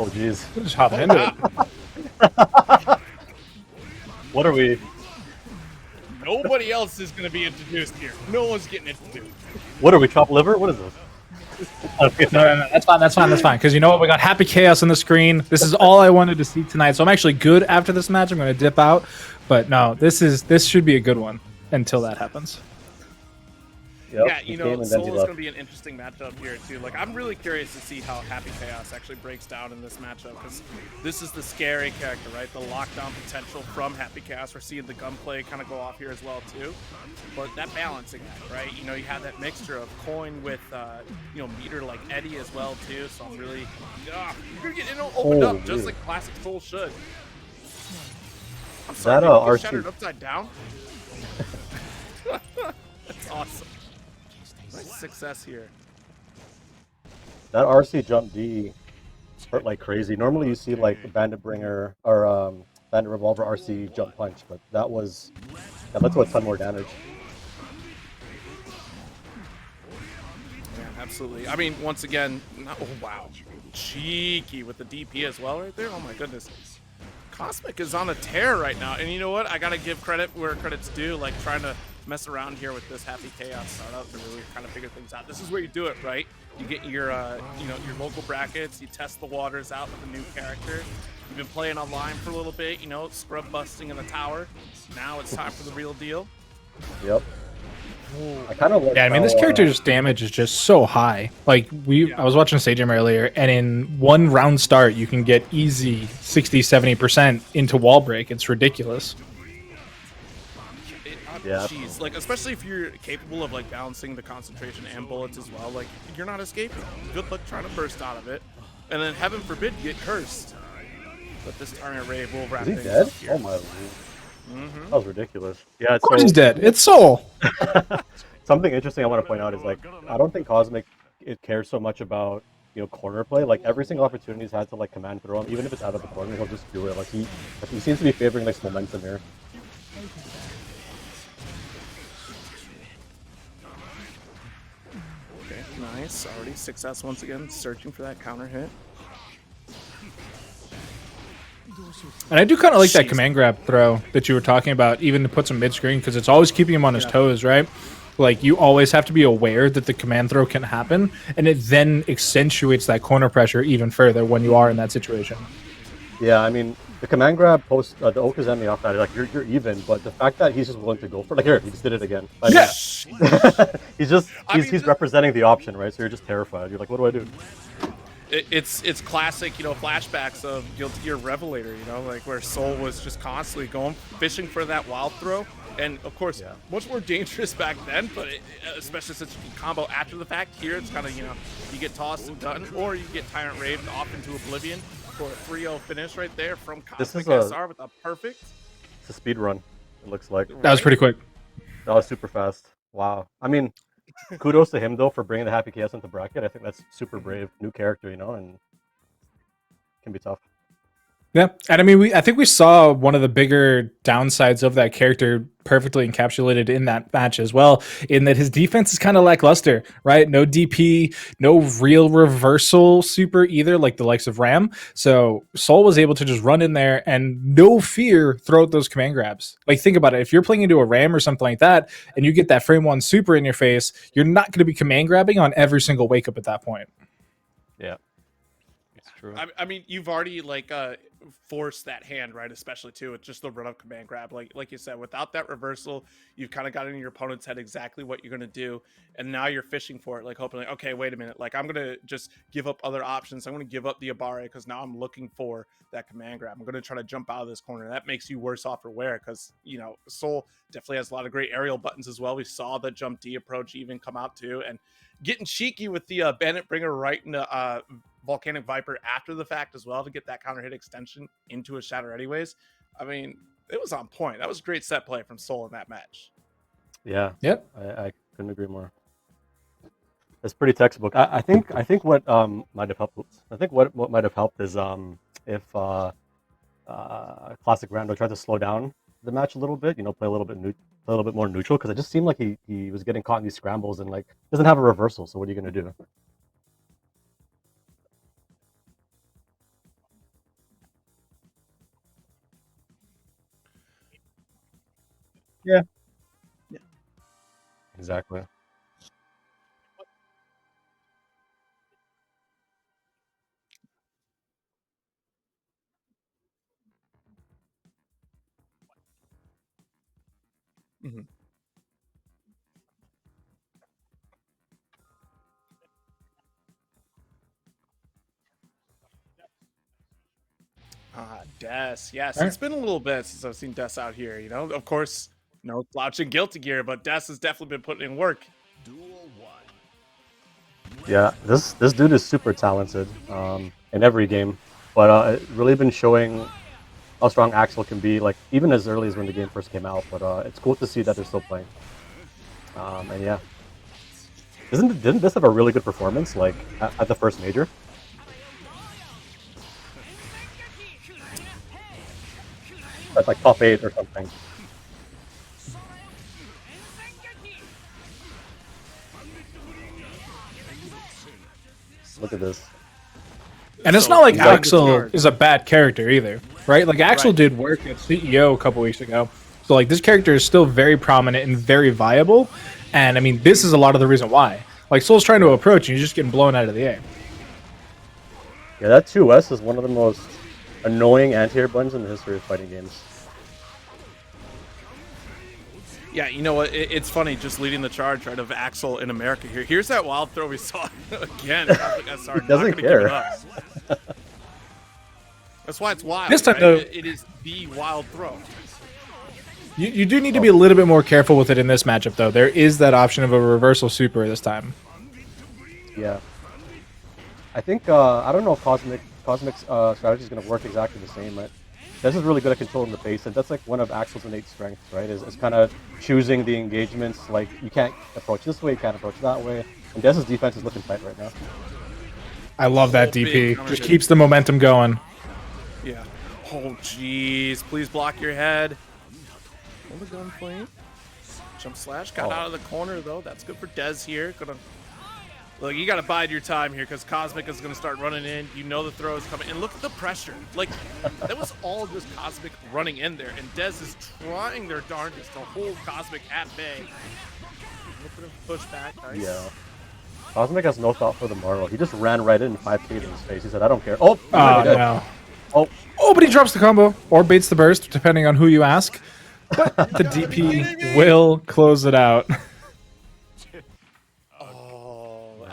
Oh jeez. Just hop into it. What are we? Nobody else is going to be introduced here. No one's getting introduced. What are we? Chopped liver? What is this? Okay. No, that's fine. Because you know what? We got Happy Chaos on the screen. This is all I wanted to see tonight. So I'm actually good after this match. I'm going to dip out. But no, this should be a good one until that happens. Yep, Yeah, he you came know, and then Soul he is left. going to be an interesting matchup here, too. Like, I'm really curious to see how Happy Chaos actually breaks down in this matchup, because this is the scary character, right? The lockdown potential from Happy Chaos. We're seeing the gunplay kind of go off here as well, too. But that balancing act, right? You know, you have that mixture of coin with, you know, meter like Eddie as well, too. So I'm really, you're going to get opened up just like classic Soul should. I'm sorry, That, did you get RC shattered upside down? That's awesome. Nice success here. That RC jump D hurt like crazy. Normally you see like Bandit Bringer or Bandit Revolver RC jump punch, but that led to a ton more damage. Yeah, absolutely. I mean, once again, oh wow, cheeky with the DP as well right there. Oh my goodness. Cosmic is on a tear right now, and you know what? I gotta give credit where credit's due. Like trying to mess around here with this Happy Chaos startup to really kind of figure things out. This is where you do it, right? You get your, you know, your local brackets. You test the waters out with a new character. You've been playing online for a little bit, you know, scrub busting in the tower. Now it's time for the real deal. Yep. I kind of like. Yeah, I mean, this character's damage is just so high. Like, I was watching Sagem earlier, and in one round start, you can get easy 60-70% into wall break. It's ridiculous. Yeah. Jeez, like especially if you're capable of like balancing the concentration and bullets as well, like you're not escaping. Good luck trying to burst out of it, and then heaven forbid you get cursed. But this Tyrant Rave will wrap Is he things dead? up here. Oh my lord. That was ridiculous. Yeah, Of course he's dead. It's Soul. Something interesting I want to point out is like I don't think Cosmic cares so much about corner play. Like every single opportunity he's had to like command throw him, even if it's out of the corner, he'll just do it. Like he seems to be favoring like momentum here. Okay, nice. Already success once again, searching for that counter hit. And I do kind of like that command grab throw that you were talking about, even to put some mid-screen, because it's always keeping him on his toes, right? Like, you always have to be aware that the command throw can happen, and it then accentuates that corner pressure even further when you are in that situation. Yeah, I mean, the command grab post the Okazemi off that, like, you're even, but the fact that he's just willing to go for it, like, here, he just did it again. Like, Yeah. he's representing the option, right? So you're just terrified. You're like, what do I do? It's classic, you know, flashbacks of Guilty Gear Revelator, you know, like where Soul was just constantly going fishing for that wild throw, and of course, much more dangerous back then. But especially since you can combo after the fact, here it's kind of you get tossed and done, or you get Tyrant Raved off into oblivion for a 3-0 finish right there from Cosmic SR with a perfect. It's a speed run. It looks like That was pretty quick. That was super fast. Wow. I mean, kudos to him though for bringing the Happy Chaos into bracket. I think that's super brave. New character, and can be tough. Yeah, and I mean, I think we saw one of the bigger downsides of that character perfectly encapsulated in that match as well, in that his defense is kind of lackluster, right? No DP, no real reversal super either, like the likes of Ram. So Soul was able to just run in there and no fear throw out those command grabs. Like, think about it. If you're playing into a Ram or something like that, and you get that frame one super in your face, you're not going to be command grabbing on every single wake up at that point. Yeah, it's true. I mean, you've already forced that hand, right? Especially too with just the run up command grab, like you said, without that reversal, you've kind of got in your opponent's head exactly what you're going to do, and now you're fishing for it, like hoping, like, okay, wait a minute, like I'm going to just give up other options. I'm going to give up the Abare because now I'm looking for that command grab. I'm going to try to jump out of this corner. That makes you worse off for wear because Soul definitely has a lot of great aerial buttons as well. We saw the jump D approach even come out too, and getting cheeky with the Bandit Bringer right into Volcanic Viper after the fact as well to get that counter hit extension into a shatter anyways. I mean, it was on point. That was great set play from Soul in that match. Yeah. Yep. I couldn't agree more. It's pretty textbook. I think what might have helped. I think what might have helped is if Classic Rando tried to slow down the match a little bit. Play a little bit more neutral, because it just seemed like he was getting caught in these scrambles and like doesn't have a reversal. So what are you gonna do? Yeah. Yeah. Exactly. Mhm. Des. Yes, All it's right. been a little bit since I've seen Des out here. You know, of course, no slouching Guilty Gear, but Des has definitely been putting in work. Yeah, this dude is super talented in every game, but it really been showing how strong Axel can be, like even as early as when the game first came out. But it's cool to see that they're still playing. And yeah, didn't this have a really good performance like at the first major? That's like top 8 or something. Look at this. And it's So not like he's like- Axel is a bad character either, right? Like Axel Right. did work at CEO a couple weeks ago. So like this character is still very prominent and very viable. And I mean, this is a lot of the reason why. Like Soul's trying to approach and you're just getting blown out of the air. Yeah, that 2S is one of the most annoying anti-air buttons in the history of fighting games. Yeah, you know what? It's funny just leading the charge right of Axel in America here. Here's that wild throw we saw again. Sorry, He doesn't not gonna give care. it up. That's why it's wild. This time, right? though- it is the wild throw. You do need to be a little bit more careful with it in this matchup, though. There is that option of a reversal super this time. Yeah. I think I don't know if Cosmic's strategy is going to work exactly the same. Right? This is really good at controlling the base, and that's like one of Axel's innate strengths, right? Is kind of choosing the engagements. Like you can't approach this way, you can't approach that way. And Dez's defense is looking tight right now. I love that Oh, big DP. counter Just hit. keeps the momentum going. Yeah. Oh, jeez. Please block your head. Hold the gun point. Jump slash. Got Oh. out of the corner, though. That's good for Dez here. Gonna... Look, you got to bide your time here because Cosmic is going to start running in. You know the throw is coming. And look at the pressure. Like, that was all just Cosmic running in there. And Dez is trying their darndest to hold Cosmic at bay. Look at him push back. Nice. Yeah. Cosmic has no thought for the moral. He just ran right in and 5K'd in his face. He said, "I don't care." Oh, he's Oh, already dead. no. Oh, Oh, but he drops the combo or baits the burst, depending on who you ask. But the DP will close it out. Oh,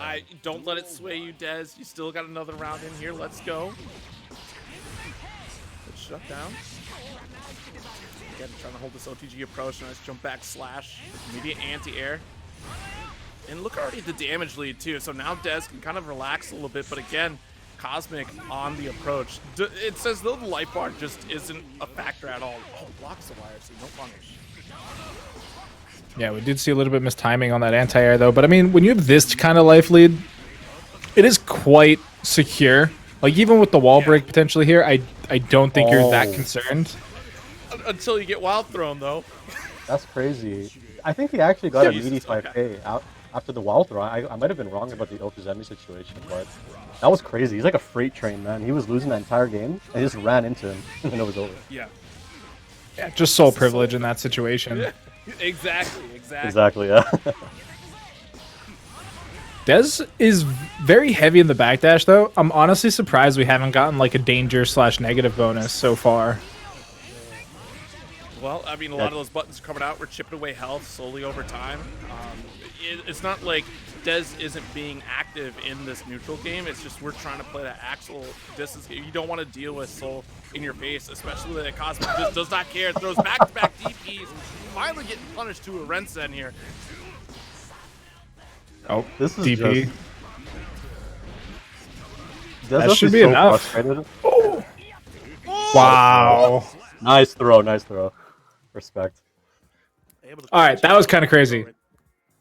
don't let it sway you, Dez. You still got another round in here. Let's go. Good shut down. Again, trying to hold this OTG approach. Nice jump back slash. Immediate anti-air. And look already at the damage lead, too. So now Dez can kind of relax a little bit. But again, Cosmic on the approach. It says though the life bar just isn't a factor at all. Oh, blocks the wire, so no punish. Yeah, we did see a little bit mistiming on that anti-air, though. But, I mean, when you have this kind of life lead, it is quite secure. Like, even with the wall break potentially here, I don't think you're that Oh. concerned. Until you get wild thrown, though. that's crazy. I think he actually got a Jesus, meaty 5K okay. out after the wild throw. I might have been wrong about the Okuzemi situation, but that was crazy. He's like a freight train, man. He was losing that entire game and he just ran into him and it was over. Yeah. Yeah, just soul privilege in that situation. Exactly. Exactly, yeah. Dez is very heavy in the backdash, though. I'm honestly surprised we haven't gotten like a danger / negative bonus so far. Well, I mean, a lot of those buttons are coming out. We're chipping away health slowly over time. It's not like Dez isn't being active in this neutral game. It's just we're trying to play that Axel distance. You don't want to deal with Soul in your face, especially when Cosmic just does not care. Throws back-to-back DPs. Finally getting punished to a Rensen here. Oh, This is DP. just... That should be enough. Frustrated. Wow. Nice throw, nice throw. Respect. All right, that was kind of crazy.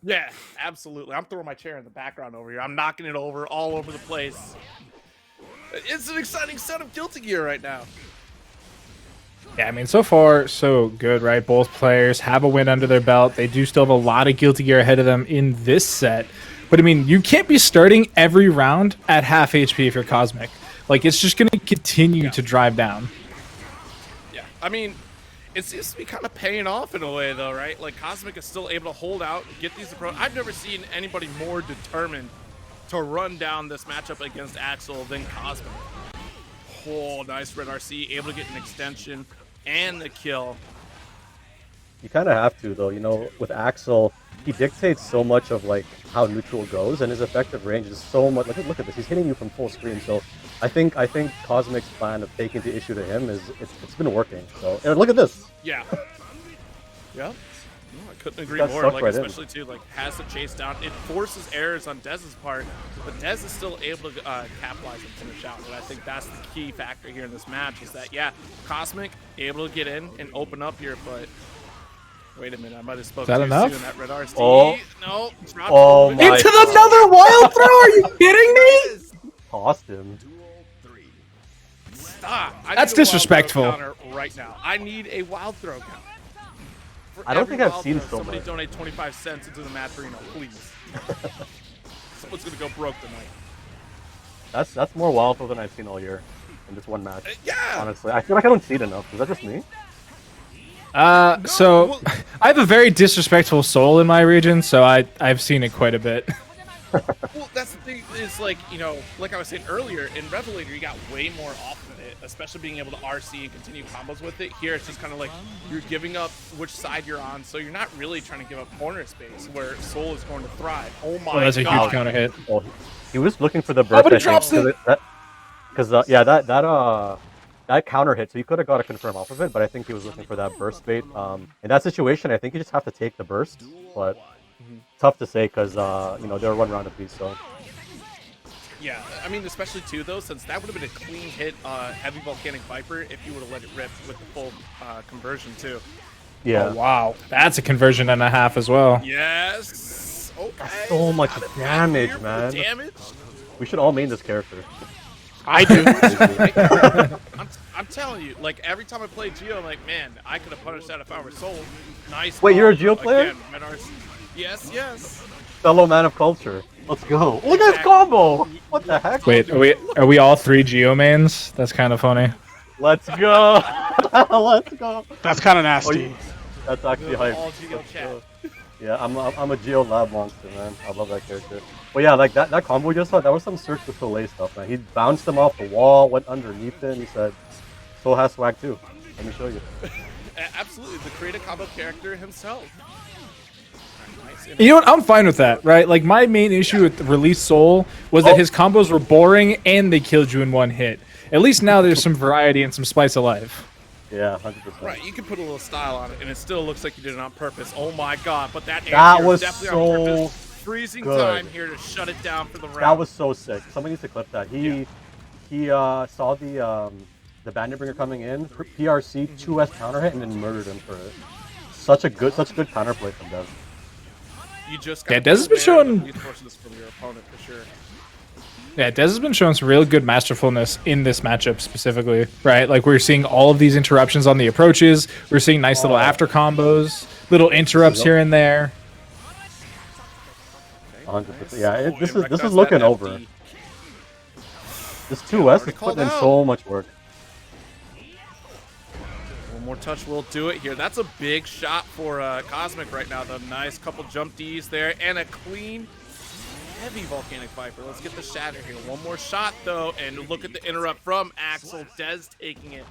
Yeah, absolutely. I'm throwing my chair in the background over here. I'm knocking it over all over the place. It's an exciting set of Guilty Gear right now. Yeah, I mean, so far, so good, right? Both players have a win under their belt. They do still have a lot of Guilty Gear ahead of them in this set. But, I mean, you can't be starting every round at half HP if you're Cosmic. Like, it's just going to continue to drive down. Yeah, I mean, It seems to be kind of paying off in a way, though, right? Like, Cosmic is still able to hold out, get these approach. I've never seen anybody more determined to run down this matchup against Axel than Cosmic. Oh, nice red RC, able to get an extension and the kill. You kind of have to, though. You know, with Axel, he dictates so much of like how neutral goes, and his effective range is so much. Look at this. He's hitting you from full screen. So I think Cosmic's plan of taking the issue to him is it's been working. So and look at this. Yeah. Yeah. No, I couldn't agree Got more. sucked Like, right especially too, like, has to chase down. It forces errors on Dez's part, but Dez is still able to capitalize and finish out. And I think that's the key factor here in this match is that, yeah, Cosmic able to get in and open up here, but wait a minute, I might have spoken Is that too enough? soon. That red RC. Oh. No. Dropped Oh a little bit. my Into God. another wild throw? Are you kidding me? Tossed him. Stop. I That's need a wild disrespectful. throw counter right now. I need a wild throw counter. For I don't every think I've wild seen throw, so somebody much. donate 25 cents into the Matrino, please. Someone's gonna go broke tonight. That's more wild than I've seen all year in this one match. Yeah. Honestly, I feel like I don't see it enough. Is that just me? So well- I have a very disrespectful soul in my region, so I've seen it quite a bit. Well, that's the thing is, like, you know, like I was saying earlier, in Revelator, you got way more off of it, especially being able to RC and continue combos with it. Here, it's just kind of like you're giving up which side you're on, so you're not really trying to give up corner space where Soul is going to thrive. Oh my Oh, that's a god. huge counter hit. Oh, he was looking for the burst. but he I think, drops it! Because that counter hit, so you could have got a confirm off of it, but I think he was looking for that burst bait. In that situation, I think you just have to take the burst, but tough to say because you know they're one round apiece. So Yeah, I mean, especially too, though, since that would have been a clean hit Heavy Volcanic Viper if you would have let it rip with the full conversion, too. yeah, Oh, wow. That's a conversion and a half as well. Yes! Okay. That's so much Got it back damage, here for man. the damage. we should all main this character. I do. I'm telling you, like, every time I play Geo, I'm like, man, I could have punished that if I were Soul. Nice. Wait, you're a ball. Geo player? Again, Menards. Yes. Fellow man of culture. Let's go. Look at this combo. What the heck? Wait, are we all three Geo mains? That's kind of funny. Let's go. Let's go. That's kind of Oh, nasty. that's actually hype. All Geo Let's chat. go. Yeah, I'm a Geo Lab monster, man. I love that character. But yeah, like that combo we just saw, that was some Cirque du Soleil stuff, man. He bounced him off the wall, went underneath it, and he said, Soul has swag too. Let me show you. Absolutely, the creative combo character himself. Nice. You know what? I'm fine with that, right? Like, my main issue with the Release Soul was that his combos were boring and they killed you in one hit. At least now there's some variety and some spice of life. Yeah, 100%. Right, you can put a little style on it, and it still looks like you did it on purpose. Oh my god, but that That anti-air was definitely on so purpose. Freezing good. time here to shut it down for the round. That was so sick. Somebody needs to clip that. He saw the Bandit Bringer coming in, PRC 2S counter hit, and then murdered him for it. Such good counterplay from Dev. You just Yeah, got Dez has been showing- resources from your opponent for sure. Yeah, Dez has been showing some real good masterfulness in this matchup specifically, right? Like, we're seeing all of these interruptions on the approaches. We're seeing nice little after combos, little interrupts here and there. 100%. Yeah, Oh, this Imrek is does looking that over. FD. This 2S already is called putting in out. so much work. One more touch will do it here. That's a big shot for Cosmic right now. The nice couple jump Ds there and a clean heavy Volcanic Viper. Let's get the shatter here. One more shot though, and look at the interrupt from Axel. Dez taking it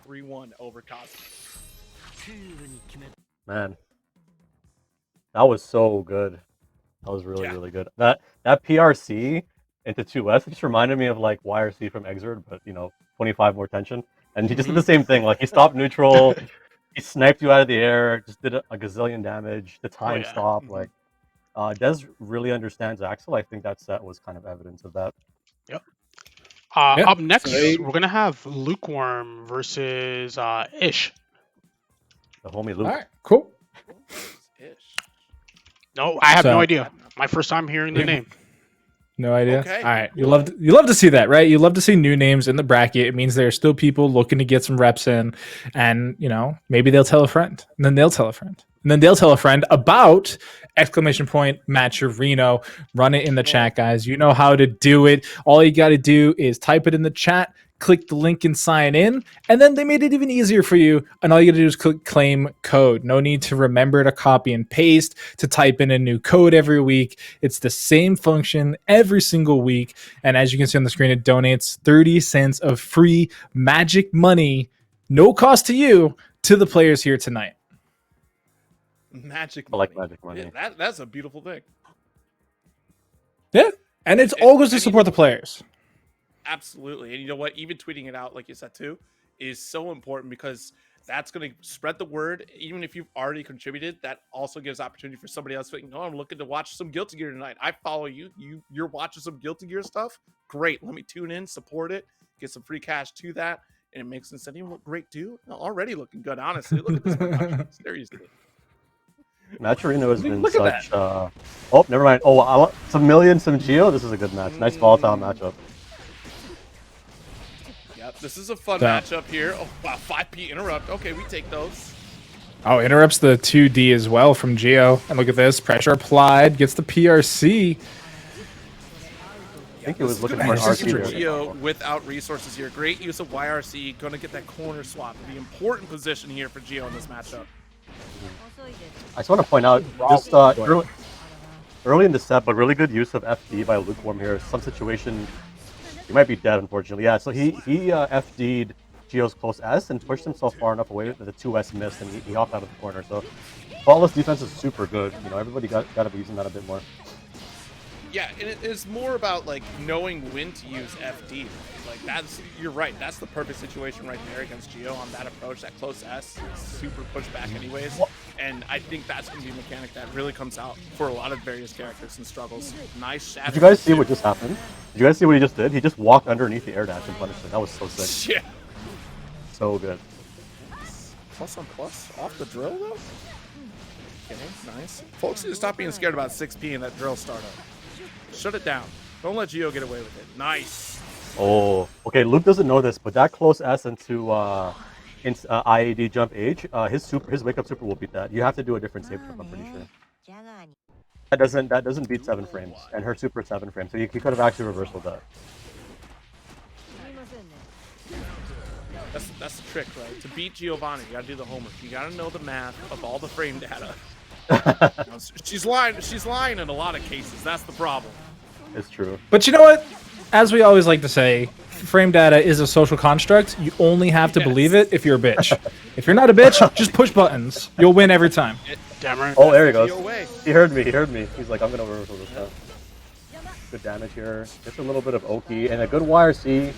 3-1 over Cosmic. Man, that was so good. That was really, Yeah. really good. That PRC into 2S just reminded me of like YRC from Exert, but you know, 25 more tension. And he just did the same thing. Like he stopped neutral, he sniped you out of the air, just did a gazillion damage. The time yeah. stop, like Dez really understands Axel. I think that set was kind of evidence of that. Yeah, Up next, so- we're gonna have Lukewarm versus Ish. The homie Luke. All right, cool. Ish. No, I have So- no idea. My first time hearing the name. No idea. Okay. All right, you love to see that, right? You love to see new names in the bracket. It means there are still people looking to get some reps in, and you know maybe they'll tell a friend, and then they'll tell a friend, and then they'll tell a friend about exclamation point Matcherino. Run it in the chat, guys. You know how to do it. All you got to do is type it in the chat, click the link and sign in, and then they made it even easier for you. And all you got to do is click claim code. No need to remember to copy and paste, to type in a new code every week. It's the same function every single week. And as you can see on the screen, it donates 30 cents of free magic money, no cost to you, to the players here tonight. Magic I money. like magic money. Yeah, that's a beautiful thing. Yeah. And it's all goes to support the players. Absolutely. And you know what? Even tweeting it out, like you said too, is so important because that's going to spread the word. Even if you've already contributed, that also gives opportunity for somebody else thinking, oh, I'm looking to watch some Guilty Gear tonight. I follow you. You're watching some Guilty Gear stuff. Great. Let me tune in, support it, get some free cash to that. And it makes sense. And you look great too. Already looking good, honestly. Look at this production. Seriously. Matcherino has been Look at such. Oh, never mind. Oh, some Million, some Geo. This is a good match. Nice volatile matchup. Yep, this is a fun matchup here. Oh, wow, 5P interrupt. Okay, we take those. Oh, interrupts the 2D as well from Geo. And look at this. Pressure applied. Gets the PRC. I think it was looking for an RC RC for there. Geo without resources here. Great use of YRC. Going to get that corner swap. The important position here for Geo in this matchup. I just want to point out, just early in the set, but really good use of FD by Lukewarm here. Some situation, he might be dead, unfortunately. Yeah, so he FD'd Geo's close S and pushed himself far enough away that the 2S missed, and he hopped out of the corner. So, flawless defense is super good. You know, everybody got to be using that a bit more. Yeah, and it is more about like knowing when to use FD. Like you're right. That's the perfect situation right there against Geo on that approach. That close S, super pushback anyways. And I think that's going to be a mechanic that really comes out for a lot of various characters and struggles. Nice shadow. Did you guys see what just happened? Did you guys see what he just did? He just walked underneath the air dash and punished it. That was so sick. Yeah. So good. Plus on plus off the drill though. Okay, nice. Folks need to stop being scared about 6P and that drill startup. Shut it down. Don't let Geo get away with it. Nice. Oh, okay. Luke doesn't know this, but that close S into IAD jump H, his wake up super will beat that. You have to do a different save jump, I'm pretty sure. That doesn't beat 7 frames, and her super 7 frames. So you could have actually reversed that. That's the trick, right? To beat Giovanni, you gotta do the homework. You gotta know the math of all the frame data. Now, she's lying in a lot of cases. That's the problem. It's true. But you know what? As we always like to say, frame data is a social construct. You only have to believe it if you're a bitch. If you're not a bitch, just push buttons. You'll win every time. Damn right. Oh, there he goes. He heard me. He's like, I'm gonna reversal this time. Good damage here. Gets a little bit of Oki and a good YRC.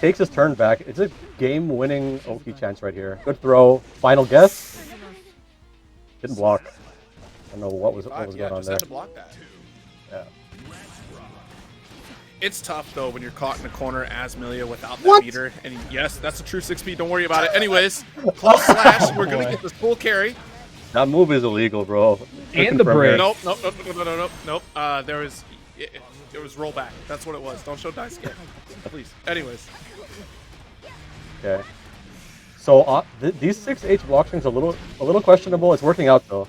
Takes his turn back. It's a game-winning Oki chance right here. Good throw. Final guess. Didn't block. I don't know what was going on there. Had to block that. Yeah. It's tough though when you're caught in a corner as Milia without that meter. And yes, that's a true 6P. Don't worry about it. Anyways, close slash. We're gonna get this full carry. That move is illegal, bro. And the break. Nope. There was rollback. That's what it was. Don't show dice again, please. Anyways. Okay. So these 6H block strings are a little questionable. It's working out though.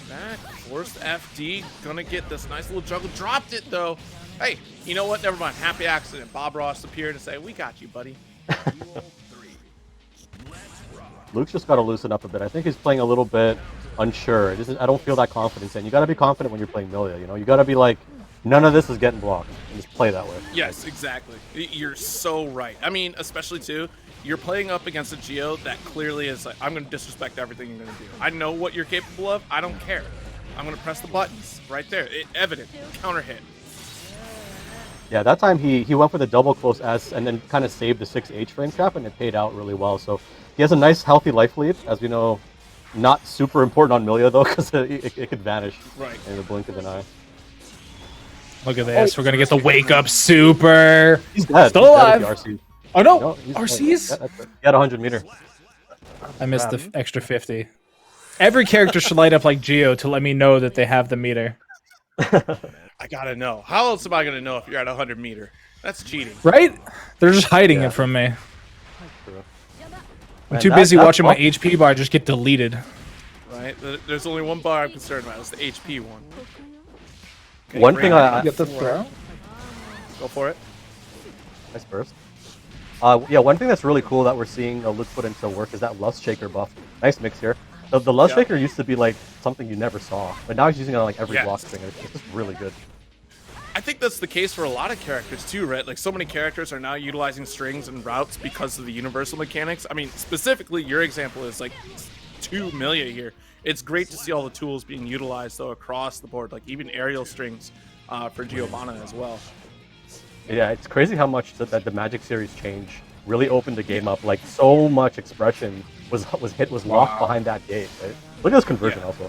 Back, forced FD, gonna get this nice little juggle. Dropped it though. Hey, you know what? Never mind. Happy accident. Bob Ross appeared to say, "We got you, buddy." Luke's just got to loosen up a bit. I think he's playing a little bit unsure. I don't feel that confidence in. You got to be confident when you're playing Milia. You know, you got to be like, none of this is getting blocked. And just play that way. Yes, exactly. You're so right. I mean, especially too, you're playing up against a Geo that clearly is like, I'm going to disrespect everything you're going to do. I know what you're capable of. I don't care. I'm going to press the buttons right there. Evident. Counter hit. Yeah, that time he went for the double close S and then kind of saved the 6H frame trap, and it paid out really well. So he has a nice, healthy life lead. As we know, not super important on Milia, though, because it could vanish in the blink of an eye. Look at this. We're going to get the wake up super. He's dead. Still alive. Oh, no. RC's? Yeah, he had 100 meter. I missed the extra 50. Every character should light up like Geo to let me know that they have the meter. I gotta know. How else am I gonna know if you're at 100 meter? That's cheating. Right? They're just hiding it from me. I'm too busy watching my HP bar just get deleted. right? There's only one bar I'm concerned about. It's the HP one. Okay, One thing I Get the throw. Go for it. nice burst. Yeah, one thing that's really cool that we're seeing Luke put into work is that Lust Shaker buff. Nice mix here. The Lust Yeah. Shaker used to be like something you never saw, but now he's using it on like every Yes. block string. And it's just really good. I think that's the case for a lot of characters too, right? Like so many characters are now utilizing strings and routes because of the universal mechanics. I mean, specifically your example is like 2 Milia here. It's great to see all the tools being utilized though across the board, like even aerial strings for Giovanna as well. Yeah, it's crazy how much that the Magic series change really opened the game up. Like so much expression was locked behind that gate. Right? Look at this conversion also.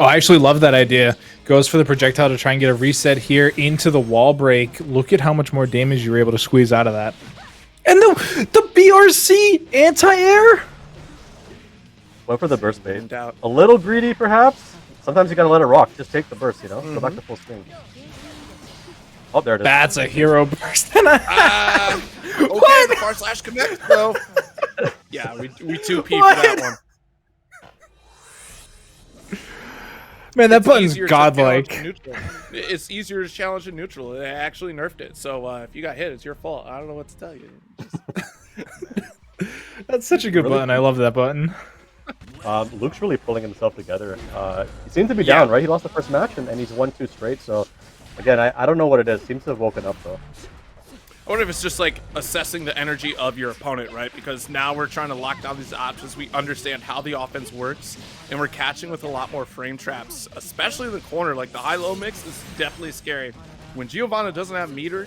Oh, I actually love that idea. Goes for the projectile to try and get a reset here into the wall break. Look at how much more damage you were able to squeeze out of that. And the BRC anti-air? Went for the burst bait. No doubt. A little greedy, perhaps. Sometimes you gotta let it rock. Just take the burst, you know? Go back to full screen. Oh, there it is. That's a hero burst. Okay, the far slash connect though. Yeah, we 2P for that one. Man, that It's button's easier to challenge godlike. in neutral. It's easier to challenge in neutral. They actually nerfed it, so if you got hit, it's your fault. I don't know what to tell you. That's such a good Really? button. I love that button. Luke's really pulling himself together. He seems to be down, right? He lost the first match, and he's won 2 straight. So, again, I don't know what it is. Seems to have woken up, though. I wonder if it's just like assessing the energy of your opponent, right? Because now we're trying to lock down these options. We understand how the offense works, and we're catching with a lot more frame traps, especially in the corner. Like the high-low mix is definitely scary. When Giovanna doesn't have meter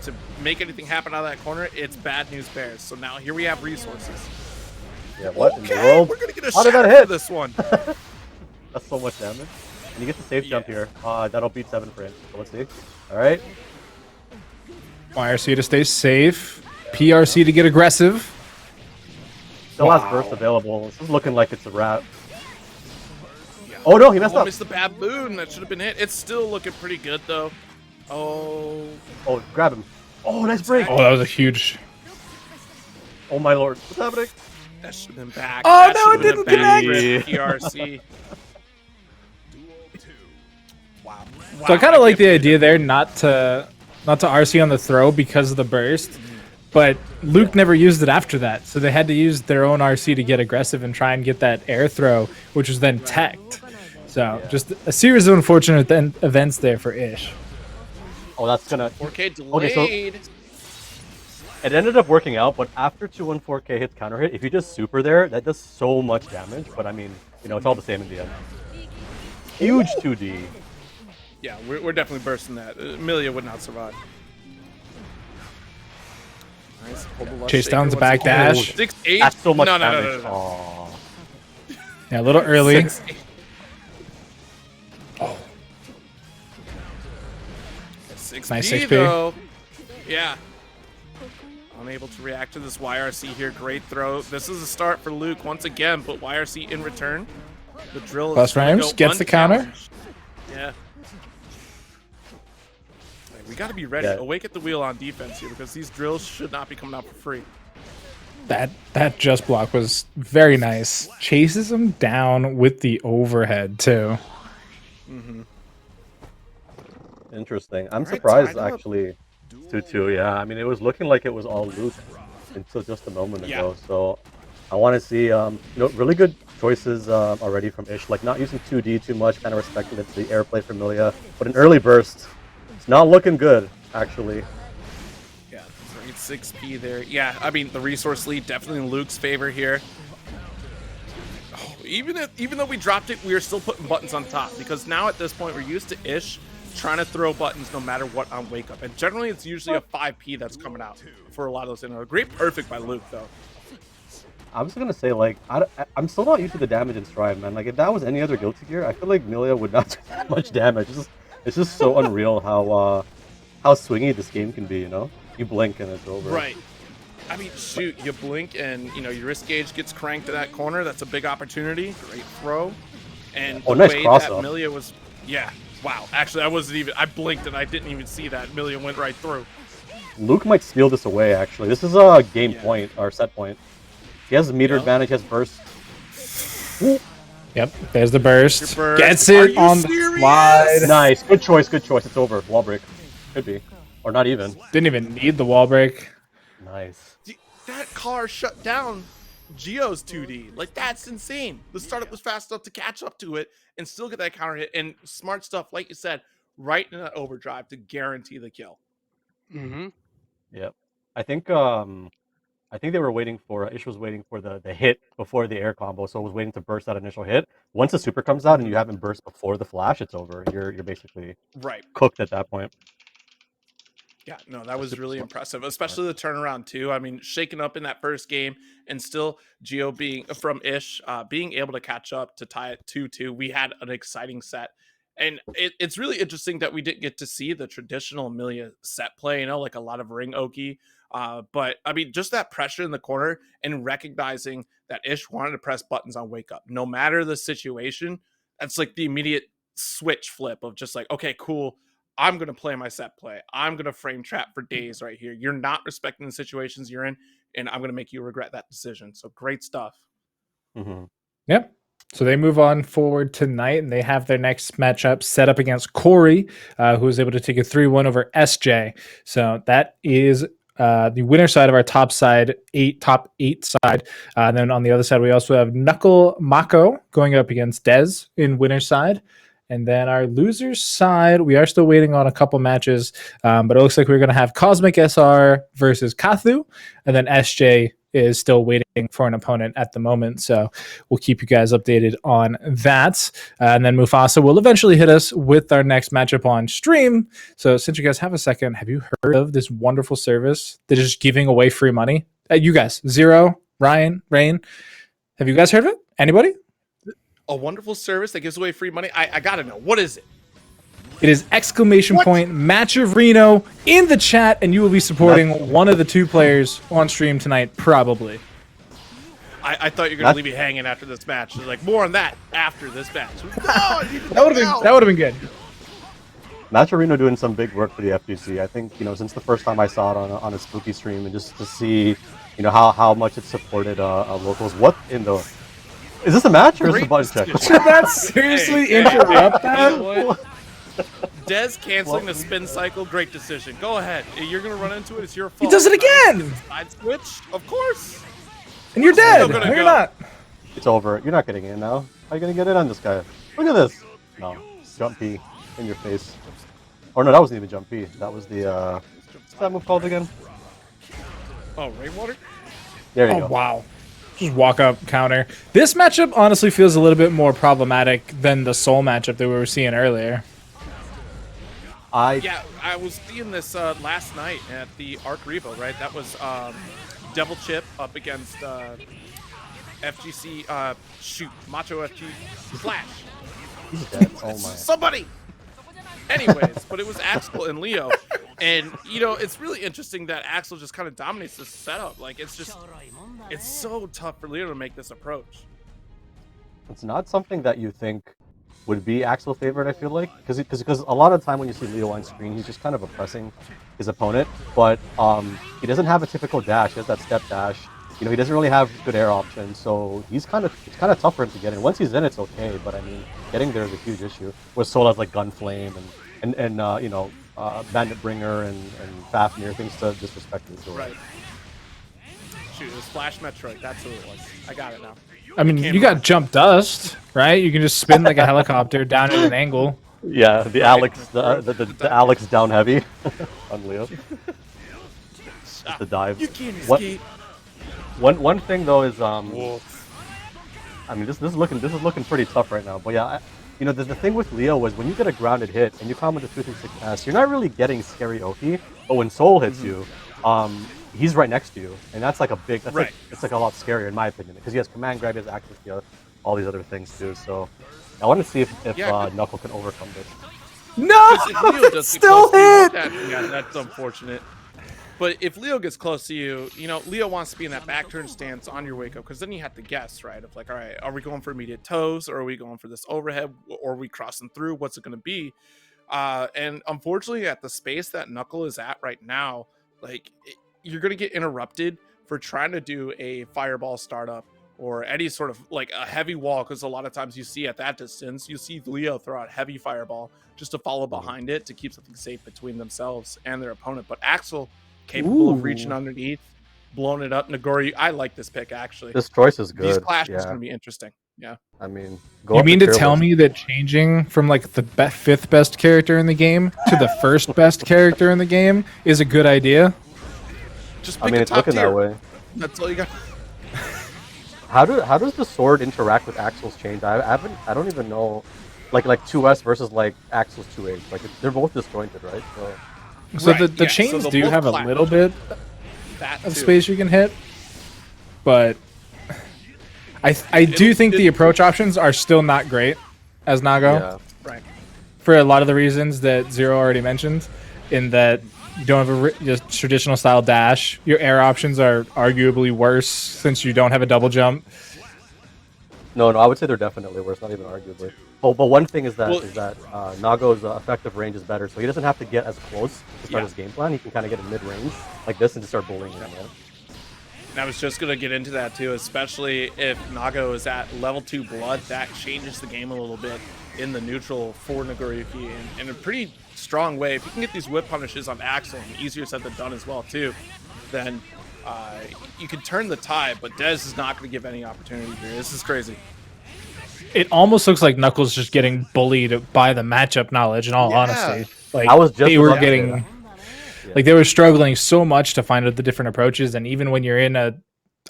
to make anything happen out of that corner, it's bad news bears. So now here we have resources. Yeah, what in the Okay, world? we're gonna get a How did shot that for hit? this one. That's so much damage. And you get the safe jump here. That'll beat 7 frames. So let's see. All right. YRC to stay safe. PRC to get aggressive. Still has burst available. This is looking like it's a wrap. Oh no, he messed up. Missed the baboon. That should have been hit. It's still looking pretty good though. Oh, Oh, grab him. Oh, nice break. Oh, that was a huge. Oh my lord. What's happening? that should have been back. Oh, That no, should it have didn't been back connect. rip PRC. Wow. So I kind of like the idea there not to RC on the throw because of the burst, but Luke never used it after that, so they had to use their own RC to get aggressive and try and get that air throw, which was then teched. So just a series of unfortunate events there for Ish. Oh, that's gonna. 4K delayed. Okay, so it ended up working out, but after 214K hits counter hit, if you just super there, that does so much damage. But I mean, you know, it's all the same in the end. Huge 2D. Yeah, we're definitely bursting that. Amelia would not survive. Nice. Pull the left Chase shaker down's once back again. dash. 6-8. That's so much no, damage. No. Aw. Yeah, a little early. 6-8. Oh. 6 Nice P 6P. though. Yeah. Unable to react to this YRC here. Great throw. This is a start for Luke once again, but YRC in return. The drill Plus is gonna frames, go gets the counter. unchallenged. Yeah. We got to be ready. Yeah. Awake at the wheel on defense here because these drills should not be coming out for free. That just block was very nice. Chases him down with the overhead too. Interesting. I'm Alright, surprised tied up. actually. 2-2. Yeah, I mean, it was looking like it was all Luke until just a moment Yeah. ago. So I want to see, really good choices already from Ish. Like not using 2D too much, kind of respecting it to the airplay for Milia, but an early burst. It's not looking good, actually. Yeah, great 6P there. Yeah, I mean, the resource lead definitely in Luke's favor here. Oh, even though we dropped it, we are still putting buttons on top because now at this point we're used to Ish trying to throw buttons no matter what on wake up. And generally it's usually a 5P that's coming out for a lot of those. A great perfect by Luke though. I'm just gonna say, like, I'm still not used to the damage in Stride, man. Like, if that was any other Guilty Gear, I feel like Milia would not do that much damage. It's just so unreal how swingy this game can be. You know, you blink and it's over. Right. I mean, shoot, you blink and, your wrist gauge gets cranked to that corner. That's a big opportunity. Great throw. And Oh, the nice way cross that up. Milia was, yeah, wow. Actually, I blinked and I didn't even see that. Milia went right through. Luke might steal this away. Actually, this is a game Yeah. point or set point. He has meter Yeah. advantage. Has burst. Ooh. Yep, there's the burst. Your burst. Gets Are it you on the serious? slide. Nice. Good choice. Good choice. It's over. Wall break. Could be. Or not even. Didn't even need the wall break. Nice. That car shut down Geo's 2D. Like, that's insane. The startup was fast enough to catch up to it and still get that counter hit. And smart stuff, like you said, right in that overdrive to guarantee the kill. Mm-hmm. Yep. I think they were waiting for Ish was waiting for the hit before the air combo, so it was waiting to burst that initial hit. Once the super comes out and you haven't burst before the flash, it's over. You're basically Right. cooked at that point. Yeah, no, that was really impressive, especially the turnaround too. I mean, shaking up in that first game and still Geo being from Ish, being able to catch up to tie it 2-2. We had an exciting set. And it's really interesting that we didn't get to see the traditional Amelia set play, like a lot of ring Oki. But I mean, just that pressure in the corner and recognizing that Ish wanted to press buttons on wake up, no matter the situation. That's like the immediate switch flip of just like, okay, cool. I'm going to play my set play. I'm going to frame trap for days right here. You're not respecting the situations you're in, and I'm going to make you regret that decision. So great stuff. Mm-hmm. Yep. So they move on forward tonight, and they have their next matchup set up against Corey, who was able to take a 3-1 over SJ. So that is the winner side of our top eight side. And then on the other side, we also have Knuckle Mako going up against Dez in winner side. And then our losers side, we are still waiting on a couple matches, but it looks like we're going to have Cosmic SR versus Kathu, and then SJ is still waiting for an opponent at the moment. So we'll keep you guys updated on that. And then Mufasa will eventually hit us with our next matchup on stream. So since you guys have a second, have you heard of this wonderful service that is giving away free money? You guys, Zero, Ryan, Rain, have you guys heard of it? Anybody? A wonderful service that gives away free money. I got to know. What is it? It is exclamation point Match of Reno in the chat, and you will be supporting one of the two players on stream tonight, probably. I thought you were going to leave me hanging after this match. Like, more on that after this match. That would have been good. Maturino doing some big work for the FGC. I think, since the first time I saw it on a spooky stream, and just to see, how much it supported locals. What in the... Is this a match or is this a button check? Did that seriously interrupt that? Dez canceling the spin cycle, great decision. Go ahead. You're going to run into it. It's your fault. He does it again! Side switch? Of course. And you're dead. No, you're not. It's over. You're not getting in now. How are you going to get in on this guy? Look at this. No. Jump P in your face. Or no, that wasn't even jump P. That was the, what's that move called again? Oh, Rainwater? There you go. Oh, wow. Just walk up counter. This matchup honestly feels a little bit more problematic than the Soul matchup that we were seeing earlier. Yeah, I was seeing this last night at the Arc Revo, right? That was Devil Chip up against FGC, Macho FG Flash. He's dead. Oh my. Somebody! Anyways, but it was Axel and Leo. And, it's really interesting that Axel just kind of dominates this setup. Like, it's so tough for Leo to make this approach. It's not something that you think would be Axel's favorite, I feel like. Because a lot of the time when you see Leo on screen, he's just kind of oppressing his opponent. But he doesn't have a typical dash. He has that step dash. He doesn't really have good air options. So it's kind of tough for him to get in. Once he's in, it's okay. But, I mean, getting there is a huge issue. With Soul has, like, Gunflame and Bandit Bringer and Fafnir, things to disrespect his door. Right. Shoot, it was Flash Metroid. That's who it was. I got it now. I mean, you got Jump Dust, right? You can just spin like a helicopter down at an angle. Yeah, the Alex, the Alex down heavy on Leo. Just the dive. You can't escape. One thing though is I mean this is looking pretty tough right now. But yeah, the thing with Leo was when you get a grounded hit and you come with a 236S, you're not really getting scary Oki. But when Soul hits you, he's right next to you, and that's like a big. That's it's like a lot scarier in my opinion because he has command grab, he has access to all these other things too. So I want to see if Knuckle can overcome this. No, it's still hit. That's unfortunate. But if Leo gets close to you, Leo wants to be in that back turn stance on your wake up because then you have to guess, right? Of like, all right, are we going for immediate toes or are we going for this overhead or are we crossing through? What's it going to be? And unfortunately, at the space that Knuckle is at right now, like you're going to get interrupted for trying to do a fireball startup or any sort of like a heavy wall, because a lot of times you see at that distance, you see Leo throw out heavy fireball just to follow behind it to keep something safe between themselves and their opponent. But Axel, capable of reaching underneath, blowing it up. Nagori, I like this pick actually. This choice is These good. clashes Yeah. are going to be interesting. Yeah. I mean, You mean to tell me that changing from like the fifth best character in the game to the first best character in the game is a good idea? Just pick it's looking that way. That's all you got. How does the sword interact with Axel's change? I don't even know. Like 2S versus like Axel's 2H. Like they're both disjointed, right? So Right, the yeah, chains so do they'll have both a clash. little bit That of too. space you can hit, but I do think the approach options are still not great as Nago Yeah. Right. for a lot of the reasons that Zero already mentioned. In that you don't have a just traditional style dash, your air options are arguably worse since you don't have a double jump. No, I would say they're definitely worse, not even arguably. But one thing is that Well, Nago's effective range is better, so he doesn't have to get as close to start Yeah. his game plan. He can kind of get in mid range like this and just start bullying him. Yeah? And I was just going to get into that too, especially if Nago is at level 2 blood. That changes the game a little bit in the neutral for Nagoriyuki in a pretty strong way. If you can get these whip punishes on Axel, and easier said than done as well too, then you can turn the tide, but Dez is not going to give any opportunity here. This is crazy. It almost looks like Knuckles just getting bullied by the matchup knowledge. In all Yeah. honesty, like I was just they were about to say getting, that. like they were struggling so much to find out the different approaches, and even when you're in a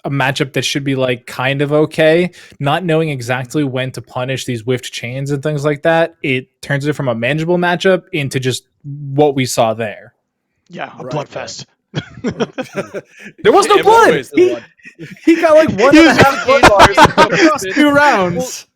matchup that should be like kind of okay, not knowing exactly when to punish these whiffed chains and things like that, it turns it from a manageable matchup into just what we saw there. Yeah, a Right, bloodfest. There was no It blood. always the blood. He got like one and a half blood bars across 2 rounds.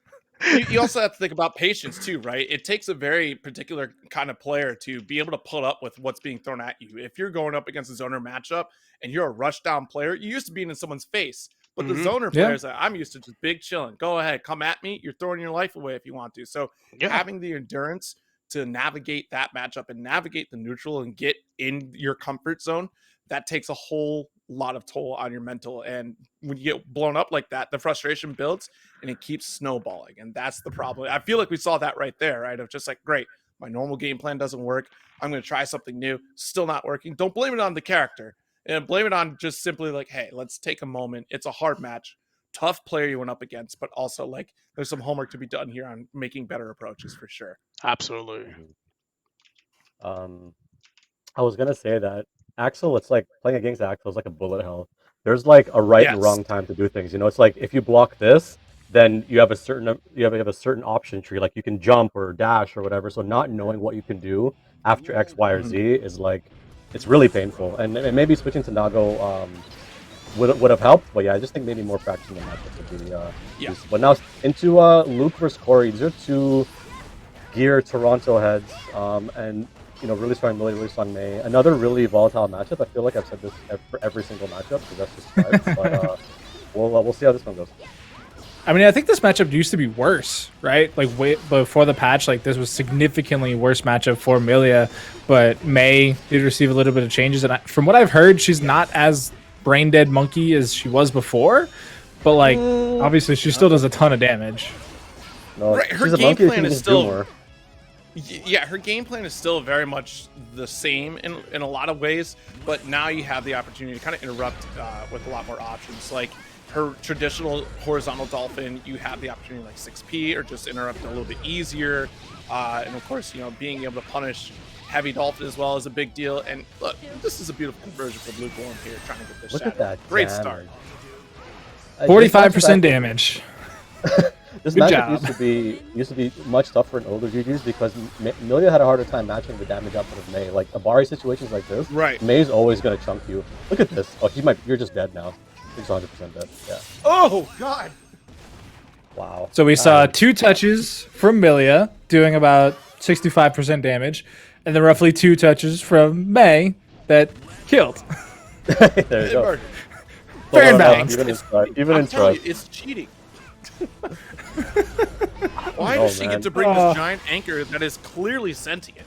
You also have to think about patience too, right? It takes a very particular kind of player to be able to put up with what's being thrown at you. If you're going up against a zoner matchup and you're a rush down player, you're used to being in someone's face. But the zoner Yeah. players, I'm used to just big chilling. Go ahead, come at me. You're throwing your life away if you want to. So Yeah. having the endurance to navigate that matchup and navigate the neutral and get in your comfort zone, that takes a whole lot of toll on your mental. And when you get blown up like that, the frustration builds and it keeps snowballing. And that's the problem. I feel like we saw that right there, right? Of just like, great, my normal game plan doesn't work. I'm going to try something new. Still not working. Don't blame it on the character, and blame it on just simply like, hey, let's take a moment. It's a hard match. Tough player you went up against, but also like there's some homework to be done here on making better approaches for sure. Absolutely. I was gonna say that Axel, it's like playing against Axel is like a bullet hell. There's like a right and Yes. wrong time to do things. You know, it's like if you block this, then you have a certain option tree. Like you can jump or dash or whatever. So not knowing what you can do after X, Y, or Z is like it's really painful. And maybe switching to Nago would have helped. But yeah, I just think maybe more practice in the matchup would be useful. But now into Luke versus Corey. These are two gear Toronto heads, and really strong Millie, really strong May. Another really volatile matchup. I feel like I've said this for every single matchup because that's just vibes. But we'll see how this one goes. I mean, I think this matchup used to be worse, right? Like way before the patch, like this was significantly worse matchup for Amelia, but May did receive a little bit of changes, and from what I've heard, she's not as brain dead monkey as she was before. But like, obviously, she still does a ton of damage. No, Right, her she's a game monkey. She plan can is just do still- more. Yeah, her game plan is still very much the same in a lot of ways, but now you have the opportunity to kind of interrupt with a lot more options. Like her traditional horizontal dolphin, you have the opportunity like 6P or just interrupt a little bit easier. And of course, being able to punish heavy dolphin as well is a big deal. And look, this is a beautiful conversion from Lukewarm here, trying to get this Look shot. at that. Great damage. start. 45% damage. This Good matchup job. used to be much tougher in older GGs because Milia had a harder time matching the damage output of May. Like Abari situations like this, Right. May's always gonna chunk you. Look at this. Oh, you're just dead now. He's 100% dead. Yeah. Oh, God. Wow. So we saw 2 touches from Milia doing about 65% damage, and then roughly 2 touches from May that killed. There you It go. worked. Fair and No, balanced. Even in strike. Even I'm in telling strike. you, it's cheating. Why know, does she man. get to bring this giant anchor that is clearly sentient?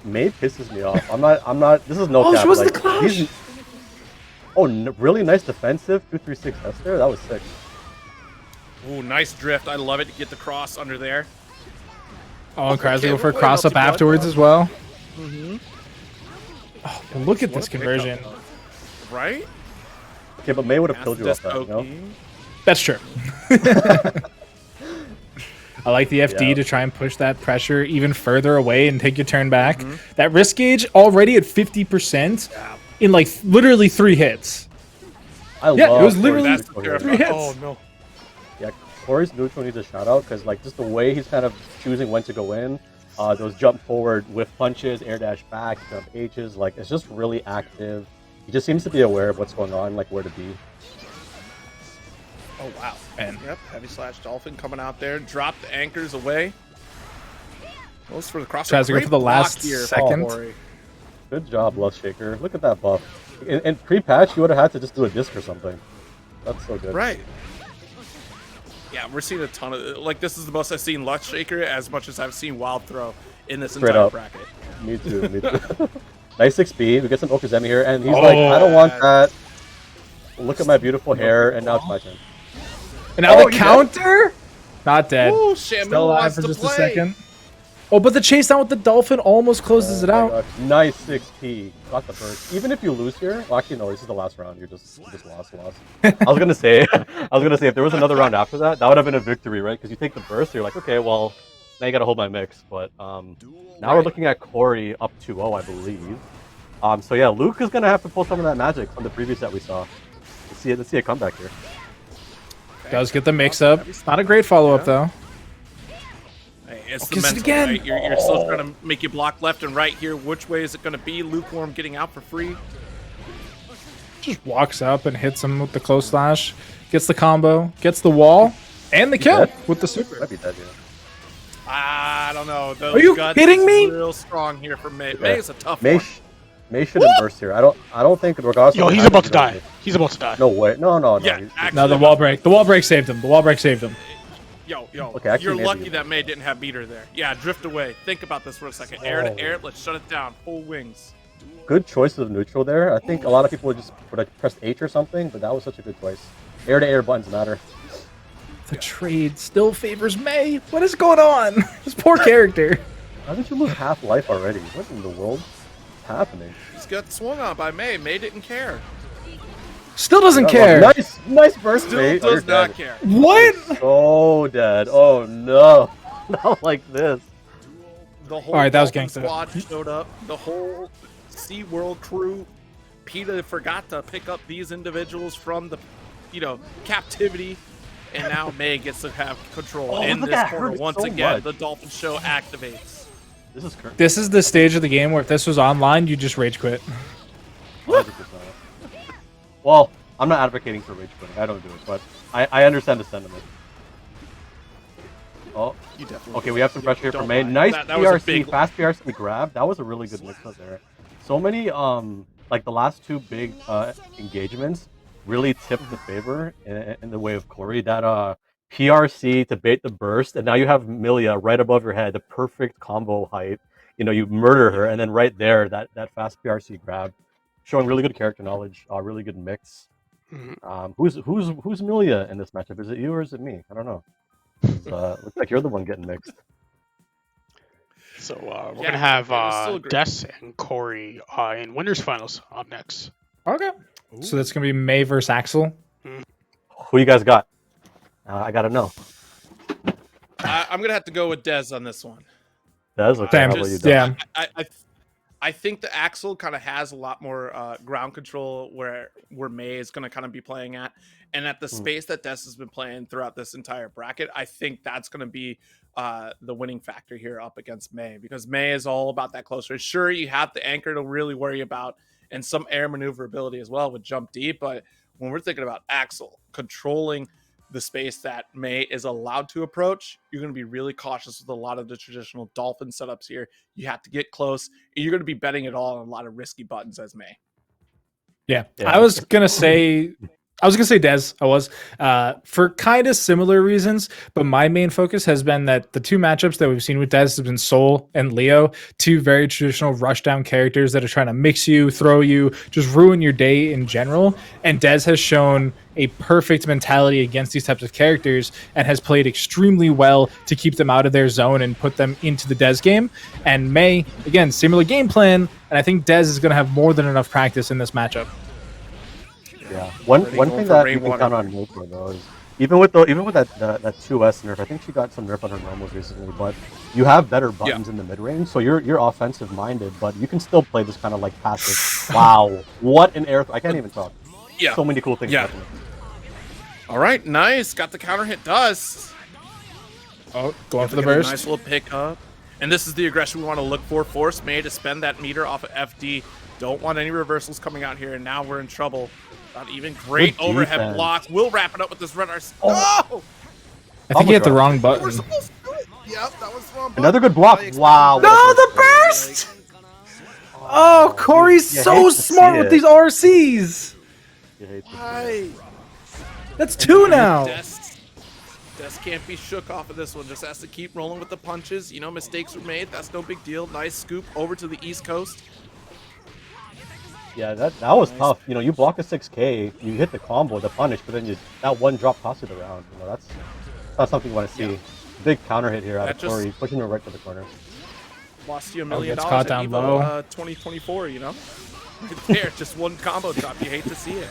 May pisses me off. I'm not. This is no cap. she was the like, Clash! Really nice defensive 236 Esther. That was sick. Ooh, nice drift. I love it to get the cross under there. Oh, and Krasny Okay, go we're for a playing cross up multi-blood. afterwards as well. Mm-hmm. Oh, look at What this a pickup, conversion. though. Right? Okay, but May would have That's killed you off that, you know? That's true. I like the FD Yeah. to try and push that pressure even further away and take your turn back. Mm-hmm. That risk gauge already at 50% in like literally 3 hits. I Yeah, it love was literally Corey's That's neutral here. three hits. Oh, no. Yeah, Corey's neutral needs a shout out because like just the way he's kind of choosing when to go in, those jump forward with punches, air dash back, jump H's, like it's just really active. He just seems to be aware of what's going on, like where to be. Oh, wow. Man. Yep, heavy slash dolphin coming out there. Drop the anchors away. Goes for the cross. Tries to go Great for the block last here, second. Corey. Good job, Lust Shaker. Look at that buff. In pre-patch, you would have had to just do a disc or something. That's so good. Right. Yeah, we're seeing a ton of like this is the most I've seen Lust Shaker as much as I've seen Wild Throw in this Straight entire up. bracket. Me too. Me too. Nice XP. We get some Okazemi here, and he's like, I don't want that. Look at my beautiful hair, and now it's my turn. And now Oh, the you counter? Not dead. Ooh, Shamu Still alive wants for to just play. a second. Oh, but the chase down with the dolphin almost closes it Oh my out. gosh. Nice 6P. Got the burst. Even if you lose here, well, actually no, this is the last round. You just lost. I was gonna say, if there was another round after that, that would have been a victory, right? Because you take the burst, you're like, okay, well, now you gotta hold my mix. But now we're looking at Corey up 2-0, I believe. So yeah, Luke is gonna have to pull some of that magic from the previous that we saw. Let's see a comeback here. Does get the mix up. Not a great follow up though. Hey, it's Kiss the it mental, again. right? You're still trying to make you block left and right here. Which way is it going to be? Lukewarm getting out for free. Just walks up and hits him with the close slash. Gets the combo. Gets the wall. And the kill dead? with the super. Might be dead here. I don't know. Those Are you guts kidding is me? Real strong here for May. Yeah. May is a tough May, one. May shouldn't burst here. I don't think regardless. Yo, of what he's happens, about to you don't die. He's about to die. No way. No. Yeah, He's- actually, No, the wall break. The wall break saved him. The wall break saved him. Yo, Okay, actually, you're maybe lucky you- that May didn't have beater there. Yeah, drift away. Think about this for a second. Air to air. Let's shut it down. Full wings. Good choice of neutral there. I think a lot of people would just press H or something, but that was such a good choice. Air to air buttons matter. The trade still favors May. What is going on? This poor character. How did you lose half life already? What in the world is happening? He's got swung on by May. May didn't care. Still doesn't Yeah, well, care. nice burst, Still mate. Oh, you're does not dead. care. What? So dead. Oh no. Not like this. The whole All right, that was Dolphin gangsta. squad showed up. The whole SeaWorld crew. PETA forgot to pick up these individuals from the, captivity, and now May gets to have control Oh, in look this at corner her once so again. much. The Dolphin Show activates. This is current. This is the stage of the game where if this was online, you just rage quit. 100%. Well, I'm not advocating for rage quitting. I don't do it, but I understand the sentiment. Oh, You definitely. okay, we have some pressure here Don't from May. mind. Nice That was a PRC, big- fast PRC grab. That was a really good mix up there. So many, like the last two big engagements really tipped the favor in the way of Corey. That PRC to bait the burst, and now you have Milia right above your head, the perfect combo height. You murder her, and then right there, that fast PRC grab, showing really good character knowledge, really good mix. Mhm. Who's Milia in this matchup? Is it you or is it me? I don't know. Looks like you're the one getting mixed. So we're Yeah, gonna have it was still great. Des and Corey in winners finals up next. Okay. So that's gonna be May versus Axel. Who you guys got? I gotta know. I'm gonna have to go with Dez on this one. That's okay. Damn. How about you, Yeah. Doug? I think the Axel kind of has a lot more ground control where May is going to kind of be playing at, and at the space that Des has been playing throughout this entire bracket, I think that's going to be the winning factor here up against May, because May is all about that close range. Sure, you have the anchor to really worry about and some air maneuverability as well with jump deep, but when we're thinking about Axel controlling the space that May is allowed to approach, you're going to be really cautious with a lot of the traditional Dolphin setups here. You have to get close. You're going to be betting it all on a lot of risky buttons as May. Yeah. Yeah. I was gonna say I was gonna say Dez. I was for kind of similar reasons, but my main focus has been that the two matchups that we've seen with Dez have been Soul and Leo, two very traditional rushdown characters that are trying to mix you, throw you, just ruin your day in general. And Dez has shown a perfect mentality against these types of characters and has played extremely well to keep them out of their zone and put them into the Dez game. And May, again, similar game plan, and I think Dez is going to have more than enough practice in this matchup. Yeah, one going thing for that you can rainwater. count on May for though is even with that 2S nerf, I think she got some nerf on her normals recently. But you have better buttons in the mid range, so you're offensive minded, but you can still play this kind of like passive. Wow, what an air! I can't even talk. Yeah. So many cool things Yeah. happening. All right, nice. Got the counter hit dust. Oh, going for the Get a burst. Nice little pickup. And this is the aggression we want to look for. Force May to spend that meter off of FD. Don't want any reversals coming out here, and now we're in trouble. Not even great Good overhead defense. block. We'll wrap it up with this red RC. Oh. Oh! I think he hit the wrong We're button. supposed to do it. Yep, that was the wrong button. Another good block. I expected Wow. that. No, the burst! Oh, Corey's You so hate to smart see with it. these RCs. You hate to see it. Why? That's two now. Des can't be shook off of this one. Just has to keep rolling with the punches. You know, mistakes were made. That's no big deal. Nice scoop over to the East Coast. Yeah, that was tough. You know, you block a 6K, you hit the combo, the punish, but then that one drop cost you the round. You know, that's not something you want to see. Yeah. Big counter hit here out That of just- Corey, pushing her right to the corner. Lost you $1 million gets at caught down Evo, low. 2024, you know? Right there, just one combo drop. You hate to see it.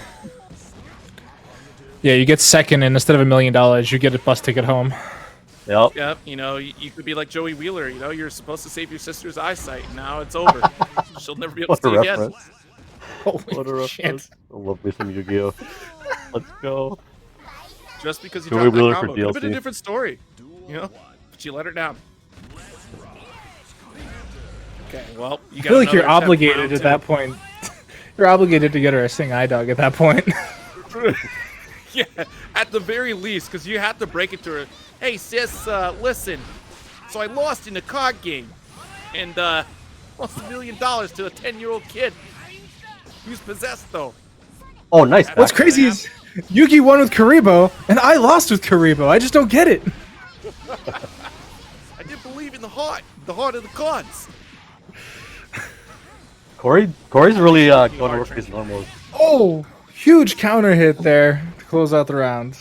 Yeah, you get second, and instead of $1 million, you get a bus ticket home. Yep. Yep, you know, you could be like Joey Wheeler, you know, you're supposed to save your sister's eyesight. Now it's over. She'll never be able What to a see you again. reference. What a Holy reference. I love me some Yu-Gi-Oh. Let's go. Just because you Joey dropped that Wheeler for combo. Could have been a DLC. different story, you know? But you let her down. Okay, well, you I got feel like you're another attempt, obligated round at two. that point. You're obligated to get her a Sing Eye Dog at that point. Yeah, at the very least, because you have to break it to her. Hey, sis, listen. So I lost in a card game, and lost $1 million to a 10-year-old kid. Who's possessed, though? Oh, nice. What's back. crazy is Yugi won with Karibo, and I lost with Karibo. I just don't get it. I did believe in the heart of the cards. Corey's really going to hard work for his normals. Oh, huge counter hit there to close out the round.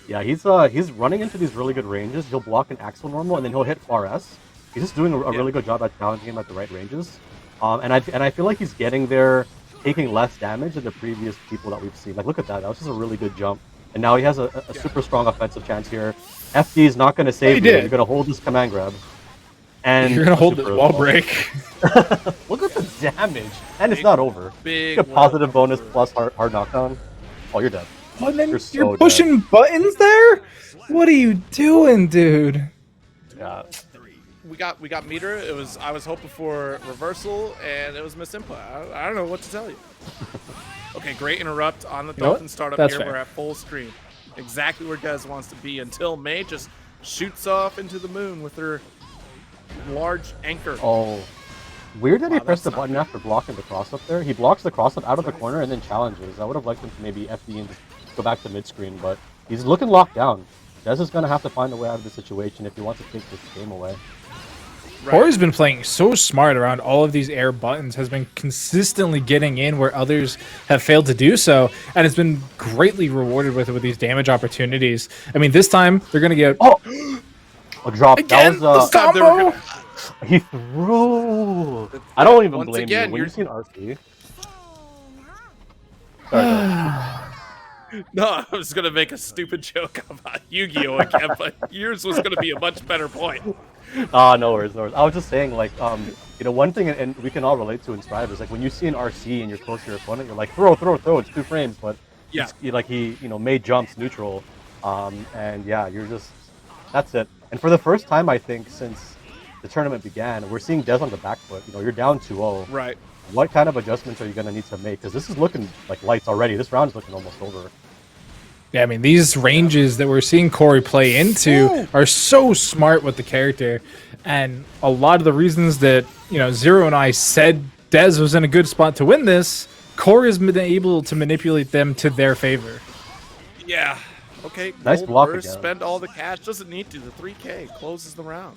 Yeah, he's running into these really good ranges. He'll block an Axel normal, and then he'll hit far S. He's just doing a really good job at challenging him at the right ranges. And I feel like he's getting there, taking less damage than the previous people that we've seen. Like, look at that. That was just a really good jump. And now he has a super strong offensive chance here. FD is not going to save he you. did. You're going to hold this command grab. And You're gonna hold super this wall well. break. Look at the damage. And it's not over. Big A positive bonus plus hard knockdown. Oh, you're dead. Oh, and then You're you're, so pushing buttons there? What are you doing, dude? Yeah. We got meter. I was hoping for reversal, and it was misinput. I don't know what to tell you. Okay, great interrupt on the You know what? Dolphin startup That's here. fair. We're at full screen. Exactly where Dez wants to be until May just shoots off into the moon with her large anchor. Oh. Weird that he Wow, pressed the that's not button after blocking the cross up there. He blocks the cross up out of the corner and then challenges. I would have liked him to maybe FD and just go back to mid screen, but he's looking locked down. Dez is going to have to find a way out of the situation if he wants to take this game away. Right. Corey's been playing so smart around all of these air buttons, has been consistently getting in where others have failed to do so, and has been greatly rewarded with these damage opportunities. I mean, this time they're going to get Oh! A drop. again That was, the time they were combo. gonna- he threw. I don't even Once blame again, you. When you're- you've seen RC. Sorry, guys. No, I was gonna make a stupid joke about Yu-Gi-Oh again, but yours was gonna be a much better point. No worries, no worries. I was just saying, like, you know, one thing, and we can all relate to in Strive is like when you see an RC and you're close to your opponent, you're like, throw. It's 2 frames, but Yeah. he made jumps neutral, and yeah, you're just, that's it. And for the first time, I think since the tournament began, we're seeing Dez on the back foot. You know, you're down 2-0. Right. What kind of adjustments are you gonna need to make? Because this is looking like lights already. This round is looking almost over. Yeah, I mean, these ranges that we're seeing Corey play into are so smart with the character. And a lot of the reasons that, you know, Zero and I said Dez was in a good spot to win this, Core has been able to manipulate them to their favor. Yeah. Okay. Nice Gold block burst, again. spend all the cash. Doesn't need to. The 3K closes the round.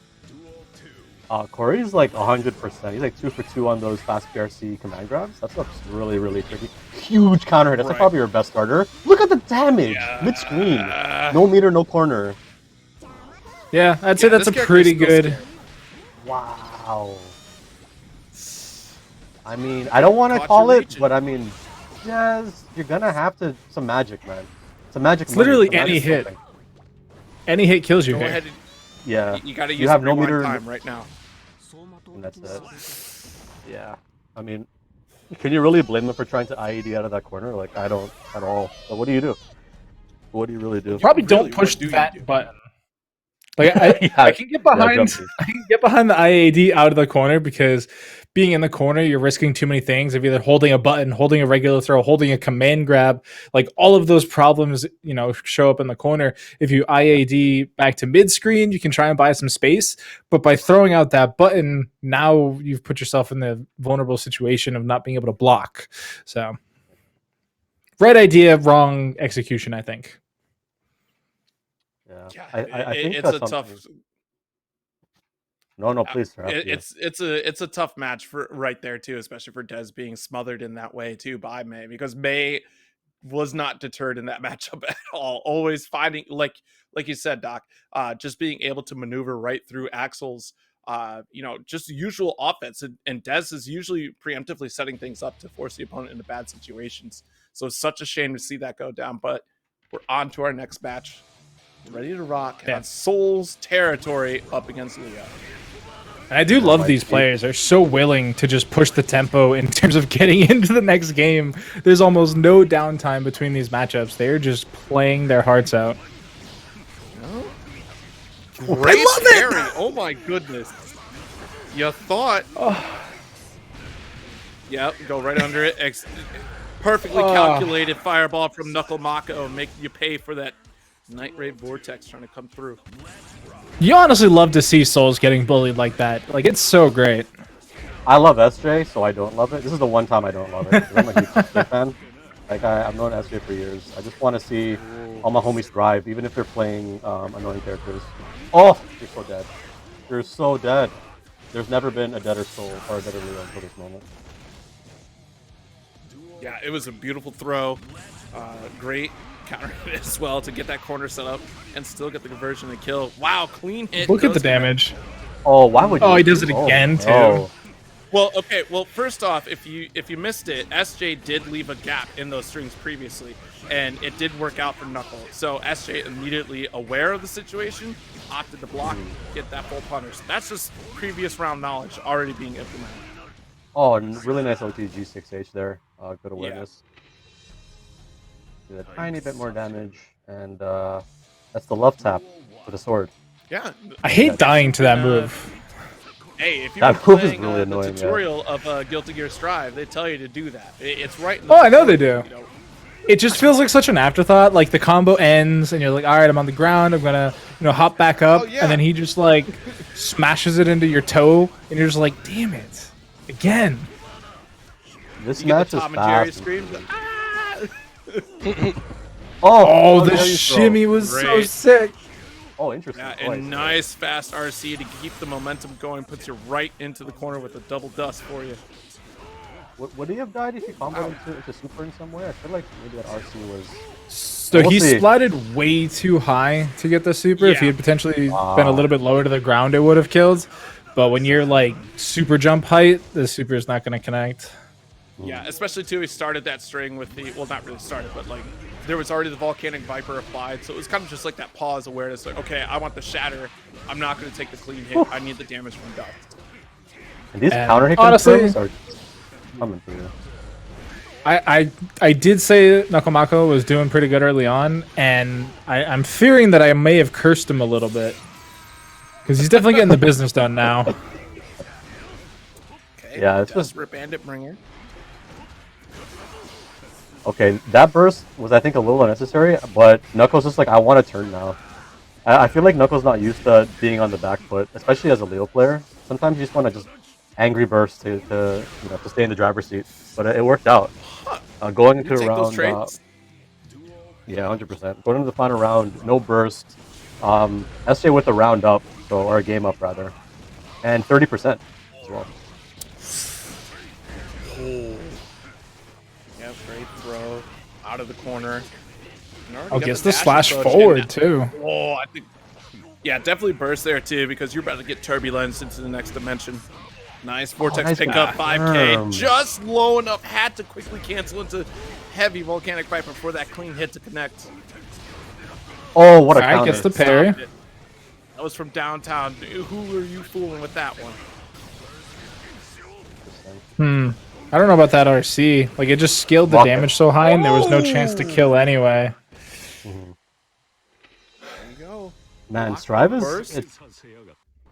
Corey's like 100%. He's like 2 for 2 on those fast PRC command grabs. That stuff's really, really tricky. Huge counter hit. That's like Right. probably your best starter. Look at the damage! Yeah. Mid-screen. No meter, no corner. Yeah, I'd say that's a this character pretty is still good. scary. Wow. I mean, I don't want to Caught call you it, reaching. but I mean, yes, you're gonna have to some magic, man. Some magic. It's literally money. Some any magic hit. something. Any hit kills you Go here. ahead. Yeah, You got to use you have the no rewind meter. time right now. And that's it. Yeah, I mean, can you really blame them for trying to IED out of that corner? Like, I don't at all. But what do you do? What do you really do? Probably Really, don't what push do you that do? button. Like I can get behind jumpy. I can get behind the IAD out of the corner because being in the corner, you're risking too many things. If you're either holding a button, holding a regular throw, holding a command grab, like all of those problems, show up in the corner. If you IAD back to mid screen, you can try and buy some space. But by throwing out that button, now you've put yourself in the vulnerable situation of not being able to block. So right idea, wrong execution, I think. Yeah, Yeah, I think it's that's a tough. something- No, please. Sir, It's a tough match for right there too, especially for Dez being smothered in that way too by May, because May was not deterred in that matchup at all. Always finding like you said, Doc, just being able to maneuver right through Axel's just usual offense, and Dez is usually preemptively setting things up to force the opponent into bad situations. So it's such a shame to see that go down. But we're on to our next match. Ready to rock on Soul's territory up against Leo. And I do love these players. They're so willing to just push the tempo in terms of getting into the next game. There's almost no downtime between these matchups. They're just playing their hearts out. Great parry. Oh my goodness. You thought. Yep, go right under it. Perfectly calculated fireball from Knuckle Mako, making you pay for that Night Ray Vortex trying to come through. You honestly love to see Souls getting bullied like that. Like, it's so great. I love SJ, so I don't love it. This is the one time I don't love it. 'Cause I'm a huge SJ fan. Like, I've known SJ for years. I just want to see all my homies thrive, even if they're playing annoying characters. Oh, you're so dead. You're so dead. There's never been a deader Soul or a deader Leo until this moment. Yeah, it was a beautiful throw. Great counter hit as well to get that corner set up and still get the conversion and kill. Wow, clean hit. Look at the damage. Oh, why would you? Oh, he does it again, too. no. Well, okay. Well, first off, if you missed it, SJ did leave a gap in those strings previously, and it did work out for Knuckle. So SJ, immediately aware of the situation, opted to block, get that full punish. That's just previous round knowledge already being implemented. Oh, and really nice OTG 6H there. Good awareness. Do a tiny bit more damage, and that's the love tap with the sword. Yeah. I hate dying to that move. Hey, if you've That been move is playing really the annoying, yeah. tutorial of Guilty Gear Strive, they tell you to do that. It's right in the Oh, I know they do. tutorial, It just feels like such an afterthought. Like, the combo ends, and you're like, all right, I'm on the ground. I'm going to, hop back up. Oh, yeah. And then he just, like, smashes it into your toe, and you're just like, damn it. Again. This You get match the is Tom and Jerry fast. screams. Oh, the there you go. shimmy was so Great. sick. Oh, interesting. Yeah, choice. and nice fast RC to keep the momentum going. Puts you right into the corner with a double dust for you. Would he have died if he comboed into super in some way? I feel like maybe that RC was. So We'll he see. slotted way too high to get the super. If he Yeah. had potentially been a little bit lower to the ground, it would have killed. But when you're like super jump height, the super is not going to connect. Yeah, especially too, he started that string with the, well, not really started, but like there was already the Volcanic Viper applied, so it was kind of just like that pause awareness, like, okay, I want the shatter, I'm not going to take the clean hit, I need the damage from dust. And these And counter hit honestly- confirms are coming through. I did say Nakamako was doing pretty good early on, and I'm fearing that I may have cursed him a little bit. Because he's definitely getting the business done now. Okay, Yeah, it's Dust just- Rip Bandit Bringer. Okay, that burst was, I think, a little unnecessary, but Knuckles just like, I want to turn now. I feel like Knuckles not used to being on the back foot, especially as a Leo player. Sometimes you just want to just angry burst to stay in the driver's seat, but it worked out. Going You into take those around, trades. yeah, 100%. Going into the final round, no burst. SJ with a round up, so or a game up rather, and 30% as well. Oh. Yep, great throw out of the corner. And already Oh, got gets the dash slash approach. forward too. Oh, I think. Yeah, definitely burst there too because you're about to get turbulence into the next dimension. Nice vortex nice pickup, 5K, confirm. just low enough. Had to quickly cancel into heavy volcanic viper for that clean hit to connect. Oh, what a Alright, counter! gets the parry. Stopped it. That was from downtown. Who are you fooling with that one? I don't know about that RC. Like, it just scaled the Rocket. damage so high, and there was no chance to kill anyway. Mhm. There you go. Man, Lock Strive up is burst. it's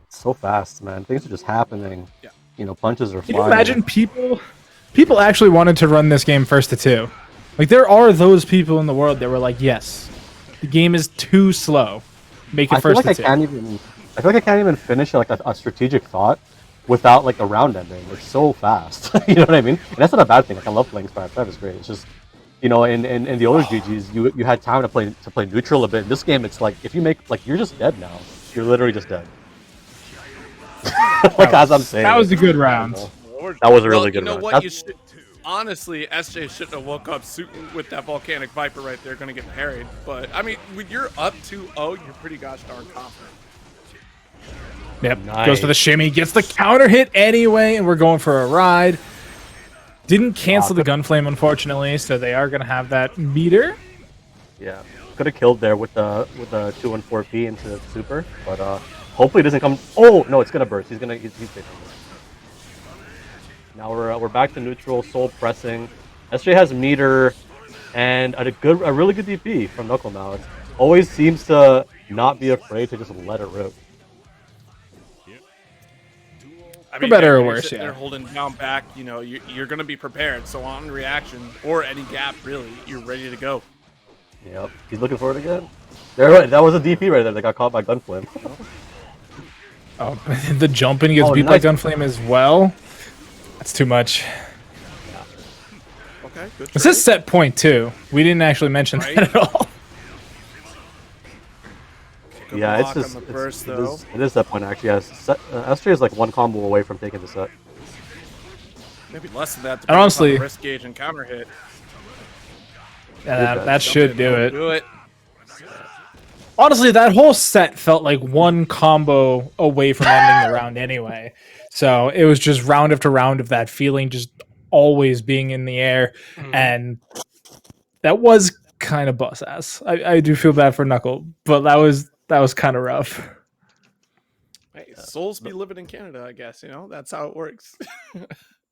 so fast, man. Things are just happening. Yeah. You know, punches are Can you flying. imagine people actually wanted to run this game first to 2? Like, there are those people in the world that were like, yes, the game is too slow. Make it I feel first like to I 2. can't even. I feel like I can't even finish like a strategic thought without like a round ending. It's so fast. You know what I mean? And that's not a bad thing. Like I love playing Strive. Strive is great. It's just, you know, in the older GGs, you had time to play neutral a bit. In this game, it's like if you make like you're just dead now. You're literally just dead. Like as I'm saying. That was a good round. That was a really good You know round. what? That's- You should. Honestly, SJ shouldn't have woke up with that volcanic viper right there, going to get parried. But I mean, when you're up 2-0, you're pretty gosh darn confident. Yep. Nice. Goes for the shimmy, gets the counter hit anyway, and we're going for a ride. Didn't cancel the gunflame, unfortunately, so they are going to have that meter. Yeah, could have killed there with the 214P into the super, but hopefully it doesn't come. Oh no, it's gonna burst. He's taking it. Now we're back to neutral. Soul pressing. SJ has meter and a really good DP from Knuckle now. It always seems to not be afraid to just let it rip. I For better or when you're worse, sitting yeah. there holding down back, you know, you're going to be prepared. So on reaction or any gap, really, you're ready to go. Yep, he's looking for it again. There, that was a DP right there that got caught by gunflame. Oh, the jumping gets Oh, beat nice. by gunflame as well. That's too much. Okay, good. This is set point 2. We didn't actually mention Right. that at all. Good Yeah, it's block on just the it's, burst, it, though. is, it is that point actually. SJ is like one combo away from taking the set. Maybe less than that. And honestly- risk gauge and counter hit. Yeah, bet. that should do it. Do it. Honestly, that whole set felt like one combo away from ending the round anyway. So it was just round after round of that feeling just always being in the air. And that was kind of bus ass. I do feel bad for Knuckle, but that was kind of rough. Hey, souls be living in Canada, I guess. You know, that's how it works.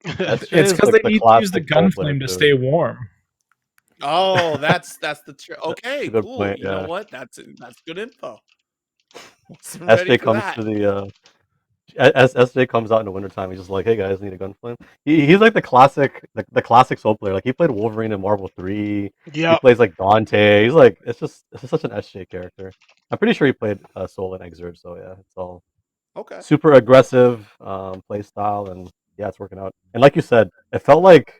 It's is because like they the need to use the classic role player gunflame to too. stay warm. Oh, that's the okay. a good Cool. point, You know yeah. what? That's good info. Wasn't ready SJ for comes that. to the as SJ comes out in the wintertime, he's just like, "Hey guys, need a gunflame." He's like the classic soul player. Like he played Wolverine in Marvel 3. He Yep. plays like Dante. He's like it's just such an SJ character. I'm pretty sure he played Soul and Exurge, so yeah, it's all Okay. super aggressive play style, and yeah, it's working out. And like you said, it felt like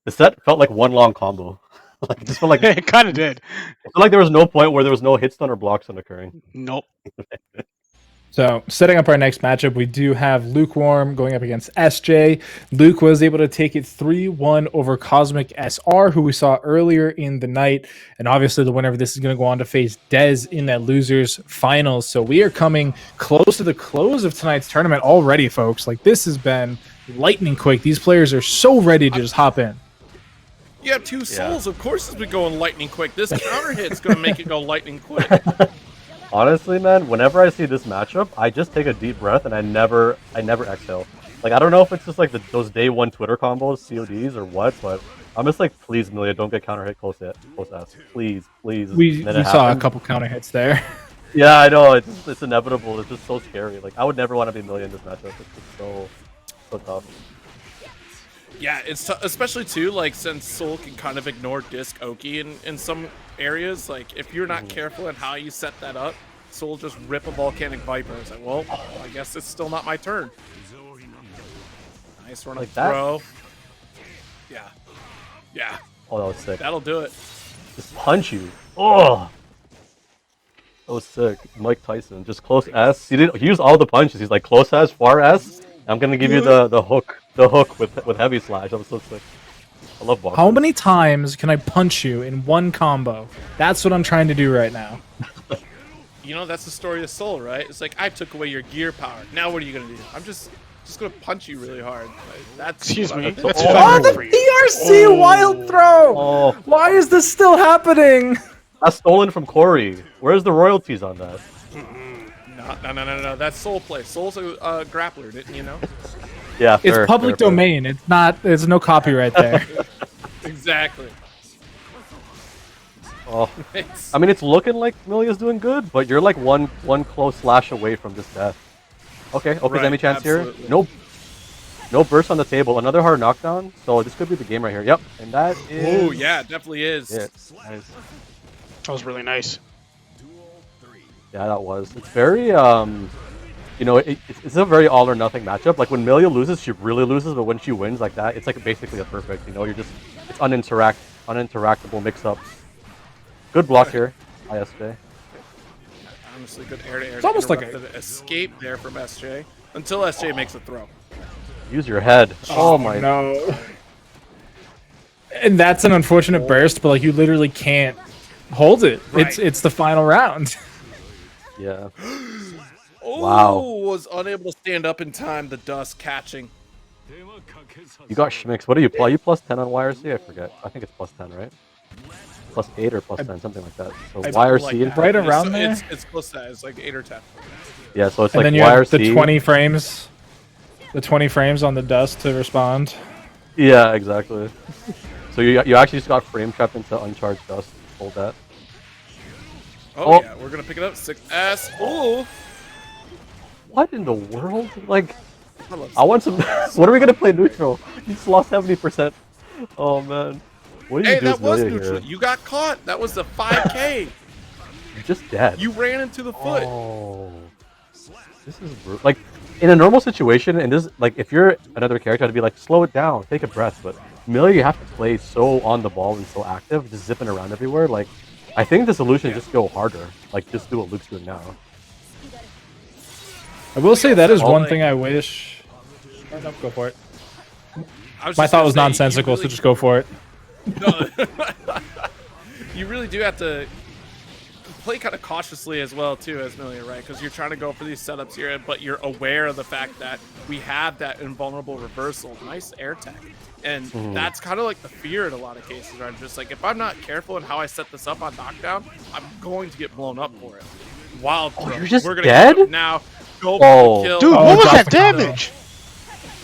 the set felt like one long combo. Like it just felt like It kind of did. there was no point where there was no hit stun or block stun occurring. Nope. So, setting up our next matchup, we do have Lukewarm going up against SJ. Luke was able to take it 3-1 over Cosmic SR, who we saw earlier in the night. And obviously, the winner of this is going to go on to face Dez in that losers finals. So, we are coming close to the close of tonight's tournament already, folks. Like, this has been lightning quick. These players are so ready to just hop in. You have two souls. Of course, it's been going lightning quick. This counter hit's going to make it go lightning quick. Honestly, man, whenever I see this matchup, I just take a deep breath and I never exhale. Like I don't know if it's just like those day one Twitter combos, CODs or what, but I'm just like, please, Milia, don't get counter hit close ass. Please. We And then it saw a happens. couple counter hits there. Yeah, I know. It's inevitable. It's just so scary. Like I would never want to be Milia in this matchup. It's just so tough. Yeah, it's especially too like since Soul can kind of ignore Disc Oki in some areas. Like if you're not careful in how you set that up, Soul just rip a volcanic viper. It's like, well, I guess it's still not my turn. Nice run Like up that? throw. Yeah. Yeah, Oh, that was sick. that'll do it. Just punch you. Oh, that was sick. Mike Tyson, just close S. He used all the punches. He's like close S, far S. I'm gonna give you the hook with heavy slash. That was so sick. I love boxers. How many times can I punch you in one combo? That's what I'm trying to do right now. You know, that's the story of Soul, right? It's like, I took away your gear power. Now what are you gonna do? I'm just gonna punch you really hard. Like, that's Excuse me. That's That's so- Oh, fine the for you. DRC wild throw! Oh, Why is this still happening? that's stolen from Corey. Where's the royalties on that? No. That's Soul play. Soul's a grappler, didn't you know? Yeah, It's fair, public fair. domain. It's not. There's no copyright there. Exactly. Oh, It's, I mean, it's looking like Milia's doing good, but you're like one close slash away from just death. Okay, Right, Demi chance absolutely. here. No burst on the table. Another hard knockdown. So this could be the game right here. Yep, and that is. oh yeah, it definitely is. it. Nice. That was really nice. Yeah, that was. It's very you know, it's a very all or nothing matchup. Like when Milia loses, she really loses, but when she wins like that, it's like basically a perfect. You know, it's uninteractable mix-ups. Good block here, ISJ. Honestly, good air to air. It's almost like an escape there from SJ until SJ makes a throw. Use your head. Oh my. no. And that's an unfortunate burst, but like you literally can't hold it. Right. It's the final round. Yeah. Oh, Wow. was unable to stand up in time. The dust catching. You got Schmicks. What are you? Are you plus 10 on YRC? I forget. I think it's plus 10, right? Plus 8 or plus 10, something like that. So YRC. Like that. Right It's- around there? It's close to that. It's like 8 or 10. Yeah, so it's And like then you YRC. have the 20 frames. The 20 frames on the dust to respond. Yeah, exactly. So you actually just got frame trapped into uncharged dust. Hold that. Oh, Oh. yeah, we're gonna pick it up. 6S. Ooh. What in the world? Like, I love I want some. What are we gonna play neutral? You just lost 70%. Oh man. What do you Hey, do? that was Milia neutral. here? You got caught. That was the 5K. You're just dead. You ran into the foot. Oh. This is brutal. Like, in a normal situation, and this, like, if you're another character, I'd be like, slow it down, take a breath. But Milia, you have to play so on the ball and so active, just zipping around everywhere. Like, I think the solution is just go harder. Like, just do what Luke's doing now. I will say that is Oh, one like- thing I wish. Oh, no, go for it. I was My just thought gonna was say, you nonsensical, so really- just go for it. No. You really do have to play kind of cautiously as well too as Milia, right? Because you're trying to go for these setups here, but you're aware of the fact that we have that invulnerable reversal. Nice air tech. And that's kind of like the fear in a lot of cases, right? Just like, if I'm not careful in how I set this up on knockdown, I'm going to get blown up for it. Wild throw. you're just We're gonna dead? get up now. Go Oh. for the kill. Dude, Oh, what was drop that the combo. damage?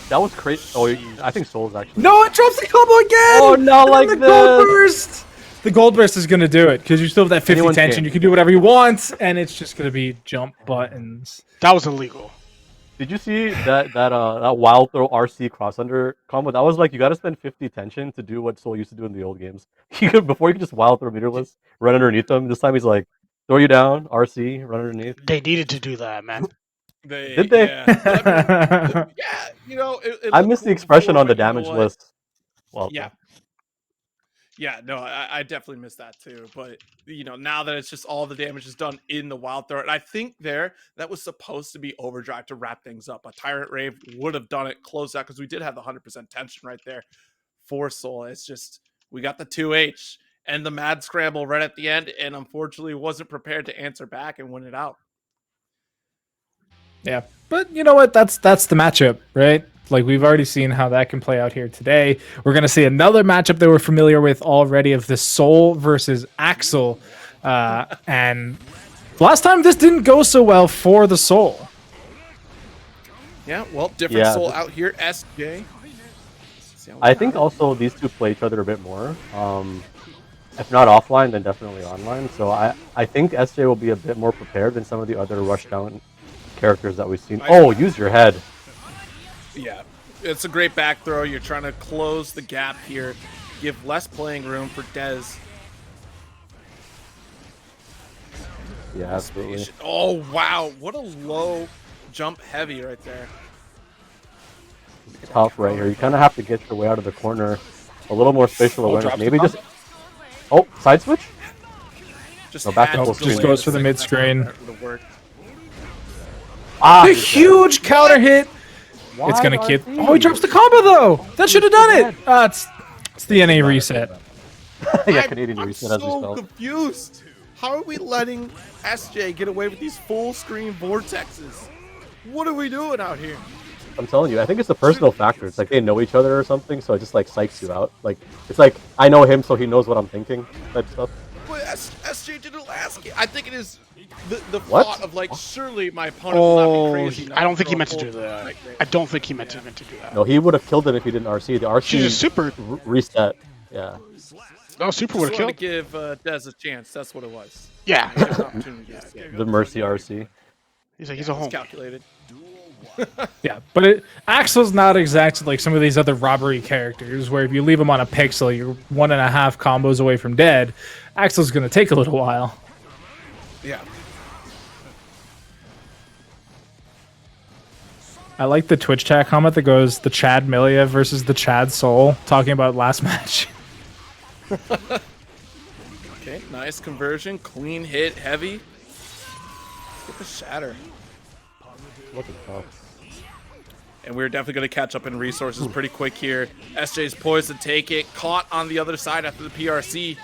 That was crazy. Oh, I think Soul's actually. No, it drops the combo again! Oh, not And like the this. gold burst! The gold burst is going to do it, because you still have that 50 Anyone's tension. game. You can do whatever you want, and it's just going to be jump buttons. That was illegal. Did you see that wild throw RC cross under combo? That was like, you got to spend 50 tension to do what Soul used to do in the old games. Before you could just wild throw meterless, run underneath them. This time he's like, throw you down, RC, run underneath. They needed to do that, man. Did they? Yeah, but I mean, yeah, you know, it I looked missed the cool expression before, on the but you know damage what? list. Well, Yeah. Yeah, no, I definitely missed that too. But you know, now that it's just all the damage is done in the wild throw, and I think that was supposed to be overdrive to wrap things up. A Tyrant Rave would have done it, closed out, because we did have the 100% tension right there for Soul. It's just we got the 2H and the mad scramble right at the end, and unfortunately wasn't prepared to answer back and win it out. Yeah, but you know what? That's the matchup, right? Like we've already seen how that can play out here today. We're gonna see another matchup that we're familiar with already of the Soul versus Axel, and last time this didn't go so well for the Soul. Yeah, well, different Yeah, Soul this- out here, SJ. See how we I got think it. also these two play each other a bit more. If not offline, then definitely online. So I think SJ will be a bit more prepared than some of the other rushdown characters that we've seen. Oh, use your head. Yeah, it's a great back throw. You're trying to close the gap here, give less playing room for Dez. Yeah, absolutely. Oh, wow. What a low jump heavy right there. Tough right here. You kind of have to get your way out of the corner. A little more spatial awareness. drops Maybe the just. Oh, side switch. Just No, back to had full to screen. Just delay goes it for the a mid second. screen. That would've worked. Ah, A he's dead. huge counter hit. Why It's gonna RC? keep. Oh, he drops the combo though. That should have done it. It's the NA reset. Yeah, Canadian I'm reset as we so spelled. confused. How are we letting SJ get away with these full screen vortexes? What are we doing out here? I'm telling you, I think it's a personal factor. It's like they know each other or something, so it just like psychs you out. Like it's like I know him, so he knows what I'm thinking, type stuff. But SJ did it last game. I think it is the What? thought of like, surely my opponent will not be crazy. enough I don't to think he throw a meant to full do that. strike rate. I don't think he meant to do that. No, he would have killed him if he didn't RC. The RC She's a super. reset. Yeah. No, super Just would have wanted to killed. give Dez a chance. That's what it was. Yeah. He had an opportunity to escape. The Mercy RC. He's like, he's a It's home. calculated. Yeah, but Axel's not exactly like some of these other robbery characters where if you leave him on a pixel, you're 1.5 combos away from dead. Axel's gonna take a little while. Yeah. I like the Twitch chat comment that goes the Chad Milia versus the Chad Soul, talking about last match. Okay, nice conversion. Clean hit, heavy. Get the shatter. Looking tough. And we're definitely going to catch up in resources pretty quick here. SJ's poised to take it. Caught on the other side after the PRC.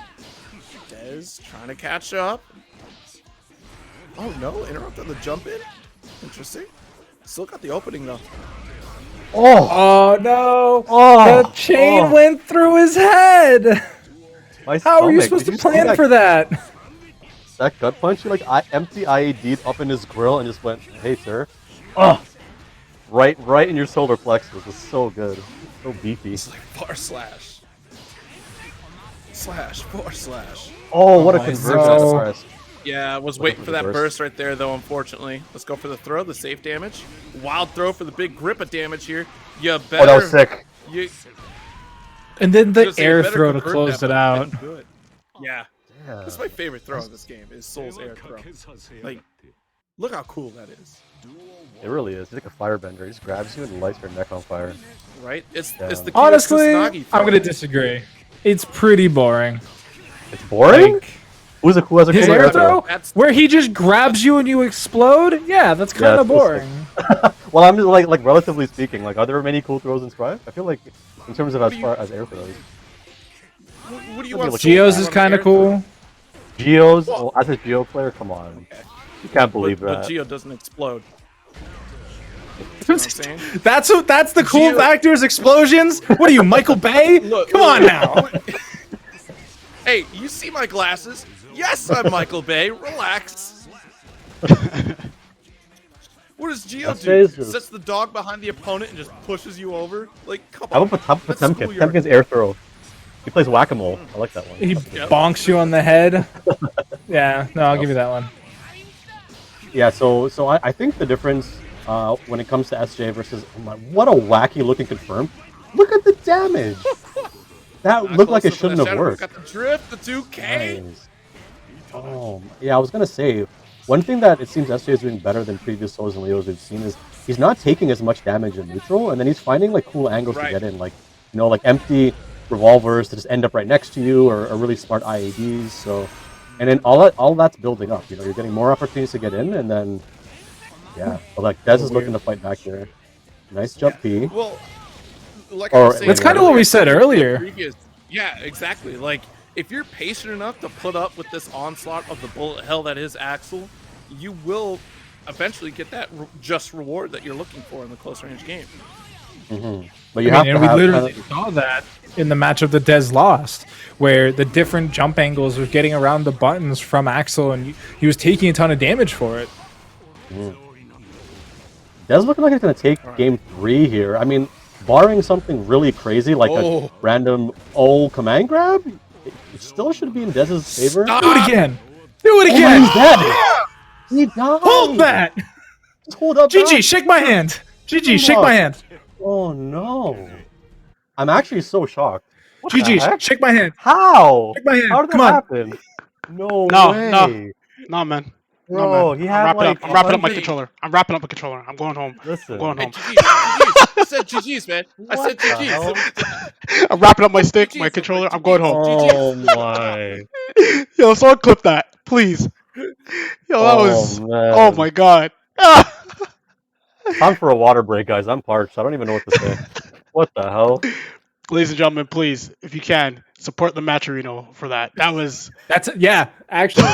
Dez trying to catch up. Oh no, interrupt on the jump in. Interesting. Still got the opening though. Oh no! Oh, The chain went through his head. my How are you stomach. supposed Did to see plan for that? That gut punch? He like empty IED'd up in his grill and just went, "Hey, sir." Oh, right in your solar plexus. Was so good, so beefy. It's like bar slash. Slash, bar slash. Oh, what a my conversion! God. Press. Yeah, was Looking waiting for for the that burst. burst right there, though, unfortunately. Let's go for the throw, the safe damage. Wild throw for the big grip of damage here. You better... Oh, that was sick. You, And then the just say you air better throw to convert close that, it but out. didn't do it. Yeah. Yeah. That's my favorite throw in this game, is Soul's air throw. Like, look how cool that is. It really is. He's like a firebender. He just grabs you and lights your neck on fire. Right? It's Yeah. the Kiyo Honestly, Kusanagi throw. I'm gonna disagree. It's pretty boring. It's boring. Like, Who has a his cooler air throw, That's- where he just grabs you and you explode. Yeah, that's kind of that's so boring. Well, I'm just like relatively speaking. Like, are there many cool throws in Strive? I feel like in terms of as far as air throws, What do you That'd want? be like- Geo's Soul is on kind air of cool. Geo's. Well- Well, as a Geo player, come on, you can't believe But that. Geo doesn't explode. You know what I'm saying? That's the cool Geo- factors. Explosions. What are you, Michael Bay? Look, Come on now. Hey, you see my glasses? Yes, I'm Michael Bay. Relax. What does Geo That's do? Jesus. Sets the dog behind the opponent and just pushes you over? Like, come How on. about top That's Temkin? schoolyard. Temkin's air throw. He plays whack-a-mole. I like that one. He Yep. bonks you on the head. Yeah, no, I'll give you that one. Yeah. So I think the difference when it comes to SJ versus oh my, what a wacky looking confirm. Look at the damage. That Not looked like close it enough for shouldn't that have shadow. worked. Got the drift, the 2K. Nice. Oh, yeah, I was gonna say, one thing that it seems SJ is doing better than previous Souls and Leos we've seen is he's not taking as much damage in neutral, and then he's finding like cool angles Right. to get in, like like empty revolvers to just end up right next to you, or really smart IADs. So, and then all that's building up. You're getting more opportunities to get in, and then yeah, but like Dez is looking to fight back here. Nice jump P. Well, like Or- I was saying, That's kinda what we said earlier. Yeah, exactly. Like, if you're patient enough to put up with this onslaught of the bullet hell that is Axel, you will eventually get that just reward that you're looking for in the close range game. But you I have mean, to and we have literally saw that in the matchup that Dez lost, where the different jump angles were getting around the buttons from Axel, and he was taking a ton of damage for it. Dez looking like he's gonna take game 3 here. I mean, barring something really crazy like a Oh. random command grab, it still should be in Dez's favor. Stop! Do it again. Do it Oh, again. he's dead. He died. Hold that. Just hold up. GG, back. shake my hand. GG, Come shake on. my hand. Oh no. I'm actually so shocked. What the GG, heck? shake my hand. How? Shake my hand. How did that Come on. happen? No, No, way. no. No, man. No, Bro, man. he I'm had wrapping like up. I'm wrapping up my 100 controller. I'm wrapping up my controller. I'm going home. Listen. I'm going Hey, home. GG, I said GG's, man. I What said the GG's. hell? I'm wrapping up my stick, my GG's. controller. I'm GG's. going home. Oh my. Yo, someone clip that, please. Yo, that Oh was. Oh man. my god. Ah! Time for a water break, guys. I'm parched. I don't even know what to say. What the hell? Ladies and gentlemen, please, if you can, support the Matcherino for that. That was. That's it. Yeah, actually.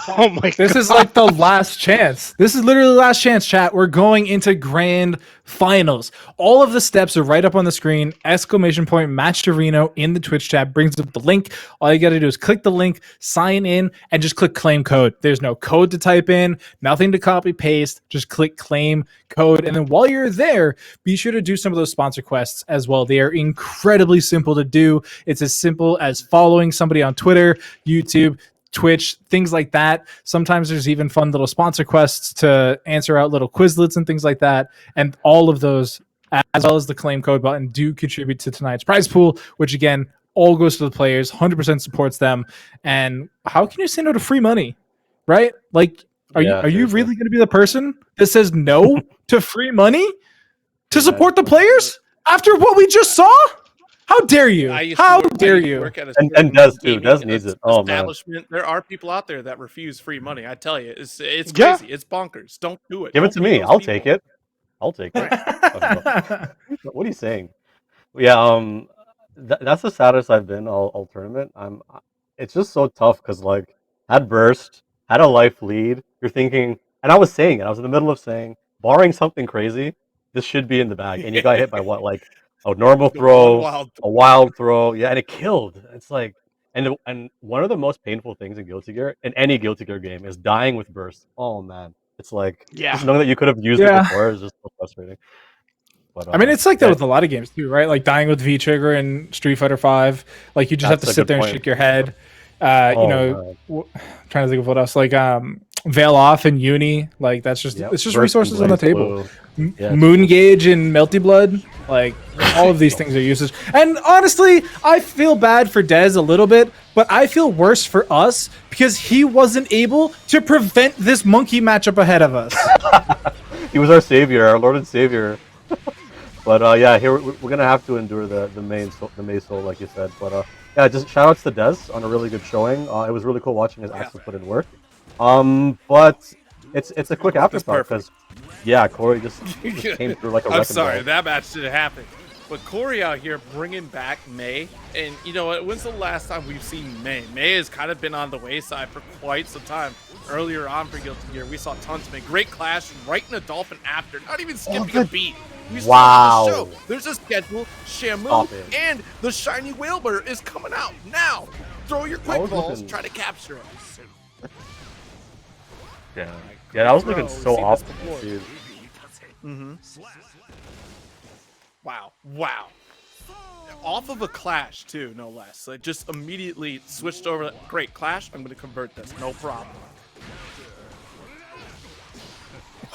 Oh my This god. is like the last chance. This is literally the last chance, chat. We're going into grand finals. All of the steps are right up on the screen. Exclamation point match to Reno in the Twitch chat brings up the link. All you got to do is click the link, sign in, and just click claim code. There's no code to type in, nothing to copy paste. Just click claim code. And then while you're there, be sure to do some of those sponsor quests as well. They are incredibly simple to do. It's as simple as following somebody on Twitter, YouTube, Twitch, things like that. Sometimes there's even fun little sponsor quests to answer out little Quizlets and things like that. And all of those, as well as the claim code button, do contribute to tonight's prize pool, which again, all goes to the players, 100% supports them. And how can you say no to free money, right? Like, are Yeah, you seriously. really going to be the person that says no to free money to Yeah. support the players after what we just saw? How dare you? I used to How work- I dare used to you? work at a And certain Des too. gaming Des needs it. Oh man. establishment. There are people out there that refuse free money. I tell you, it's Yeah. crazy. It's bonkers. Don't do it. Give it Don't to be me. those I'll people. take it. I'll take it. What are you saying? Yeah, that's the saddest I've been all tournament. It's just so tough because like had burst, had a life lead. You're thinking, and I was saying it. I was in the middle of saying, barring something crazy, this should be in the bag. And you got hit by what, like a normal The one throw, wild a wild throw, yeah, and it killed. It's like, and one of the most painful things in Guilty Gear, in any Guilty Gear game, is dying with burst. Oh man, it's like Yeah. just knowing that you could have used it Yeah. before is just so frustrating. But I mean, it's like that yeah, with a lot of games too, right? Like dying with V Trigger and Street Fighter Five. Like you just have That's to a sit good there and point. shake your head. You Oh, know, trying to think of what else. Like Veil Off and Uni. Like that's just Yep. it's just Burst and resources on the Blaze table. Blue. Yeah, Moon Gauge and Melty Blood. Like all of these things are useless. And honestly, I feel bad for Dez a little bit, but I feel worse for us because he wasn't able to prevent this monkey matchup ahead of us. He was our savior, our Lord and Savior. But yeah, here we're gonna have to endure the main soul, like you said. But yeah, just shout outs to Dez on a really good showing. It was really cool watching his actually put in work. But it's a quick This afterthought because yeah, Corey just came through like a I'm wrecking sorry, ball. that match didn't happen. But Corey out here bringing back May, and you know what? When's the last time we've seen May? May has kind of been on the wayside for quite some time. Earlier on for Guilty Gear, we saw tons of May. Great clash, right in a dolphin after, not even skipping a beat. We Wow. started the show. There's a schedule. Shamu Stop it. and the shiny Whalebird is coming out now. Throw your quick was balls, looking- try to capture it. Yeah, yeah, that was Bro, looking we've so seen off. this before. Dude. Wow. Wow. Off of a clash, too, no less. Like, just immediately switched over. Great, clash. I'm going to convert this. No problem.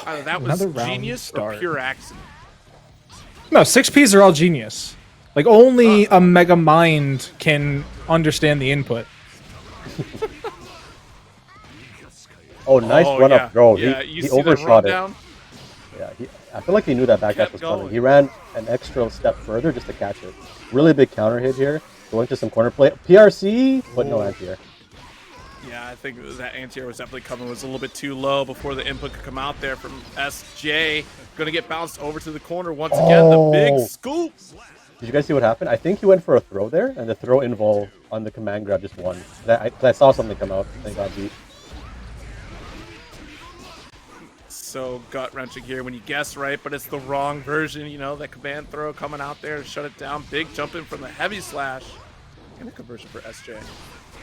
Either that was Another round genius start. or pure accident. No, 6Ps are all genius. Like only a mega mind can understand the input. Oh, nice Oh, run yeah. up throw. Yeah, he you see the overshot it. rundown? Yeah, I feel like he knew that back dash Kept was coming. going. He ran an extra step further just to catch it. Really big counter hit here. Going to some corner play. PRC, but no anti-air. Yeah, I think that anti-air was definitely coming. It was a little bit too low before the input could come out there from SJ. Going to get bounced over to the corner once again. The big Oh. scoop. Did you guys see what happened? I think he went for a throw there, and the throw invol on the command grab just won. I saw something come out and got beat. So gut-wrenching here when you guess right, but it's the wrong version. You know, that command throw coming out there to shut it down. Big jump in from the heavy slash. And a conversion for SJ.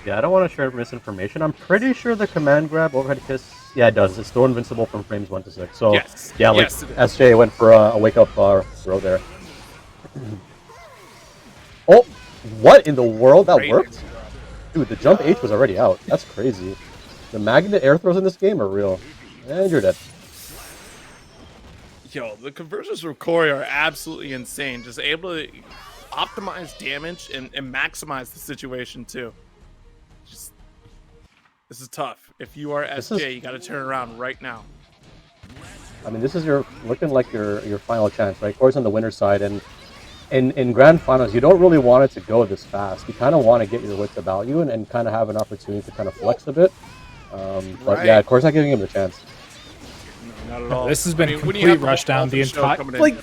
Yeah, I don't want to share misinformation. I'm pretty sure the command grab overhead kiss. Yeah, it does. It's still invincible from frames 1 to 6. So Yes. yeah, like Yes, it is. SJ went for a wake up throw there. Oh, what in the world? That Great. worked? Dude, the jump H was already out. That's crazy. The magnet air throws in this game are real. And you're dead. Yo, the conversions from Corey are absolutely insane. Just able to optimize damage and maximize the situation too. Just, this is tough. If you are SJ, you got to turn around right now. I mean, this is looking like your final chance, right? Corey's on the winner's side, and in grand finals, you don't really want it to go this fast. You kind of want to get your wits about you and kind of have an opportunity to kind of flex a bit. But yeah, Right. Corey's not giving him the chance. No, not at No, all. this has been when you complete have the rush whole down the Dolphin show entire coming in, like,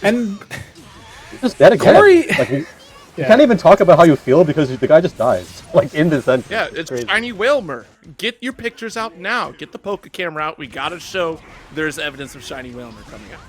and He's just dead again. Corey- Like, you Yeah. can't even talk about how you feel because the guy just dies. Like in this sentence. yeah, it's crazy. Shiny Whalmer. Get your pictures out now. Get the poker camera out. We gotta show there's evidence of Shiny Whalmer coming out.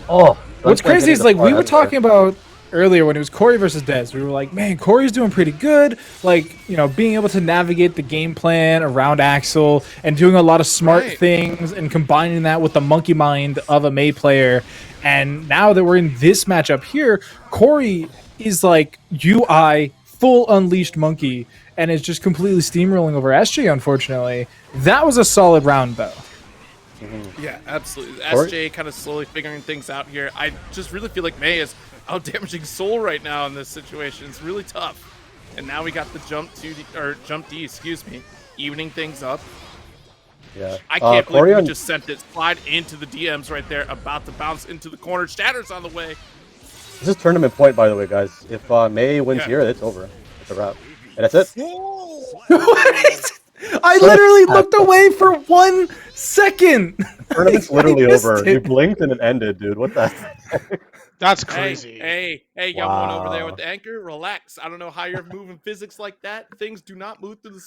Oh, What's Gunspike crazy hitting is the like we far were end talking about earlier when it was Corey versus Dez. We were like, man, Corey's doing pretty good. Like, you know, being able to navigate the game plan around Axel and doing a lot of smart Right. things and combining that with the monkey mind of a Mei player. And now that we're in this matchup here, Corey is like UI full unleashed monkey and is just completely steamrolling over SJ, unfortunately. That was a solid round though. Yeah, absolutely. Corey? SJ kind of slowly figuring things out here. I just really feel like May is out damaging Soul right now in this situation. It's really tough. And now we got the jump D, excuse me, evening things up. Yeah. I can't believe Corey we on- just sent it slide into the DMs right there, about to bounce into the corner. Shatter's on the way. This is tournament point, by the way, guys. If May wins Yeah. here, it's over. It's a wrap. And that's it. I literally looked away for 1 second. Tournament's I literally missed over. it. You blinked and it ended, dude. What the heck? That's Hey, crazy. hey, got one over there Wow. with the anchor. Relax. I don't know how you're moving physics like that. Things do not move through the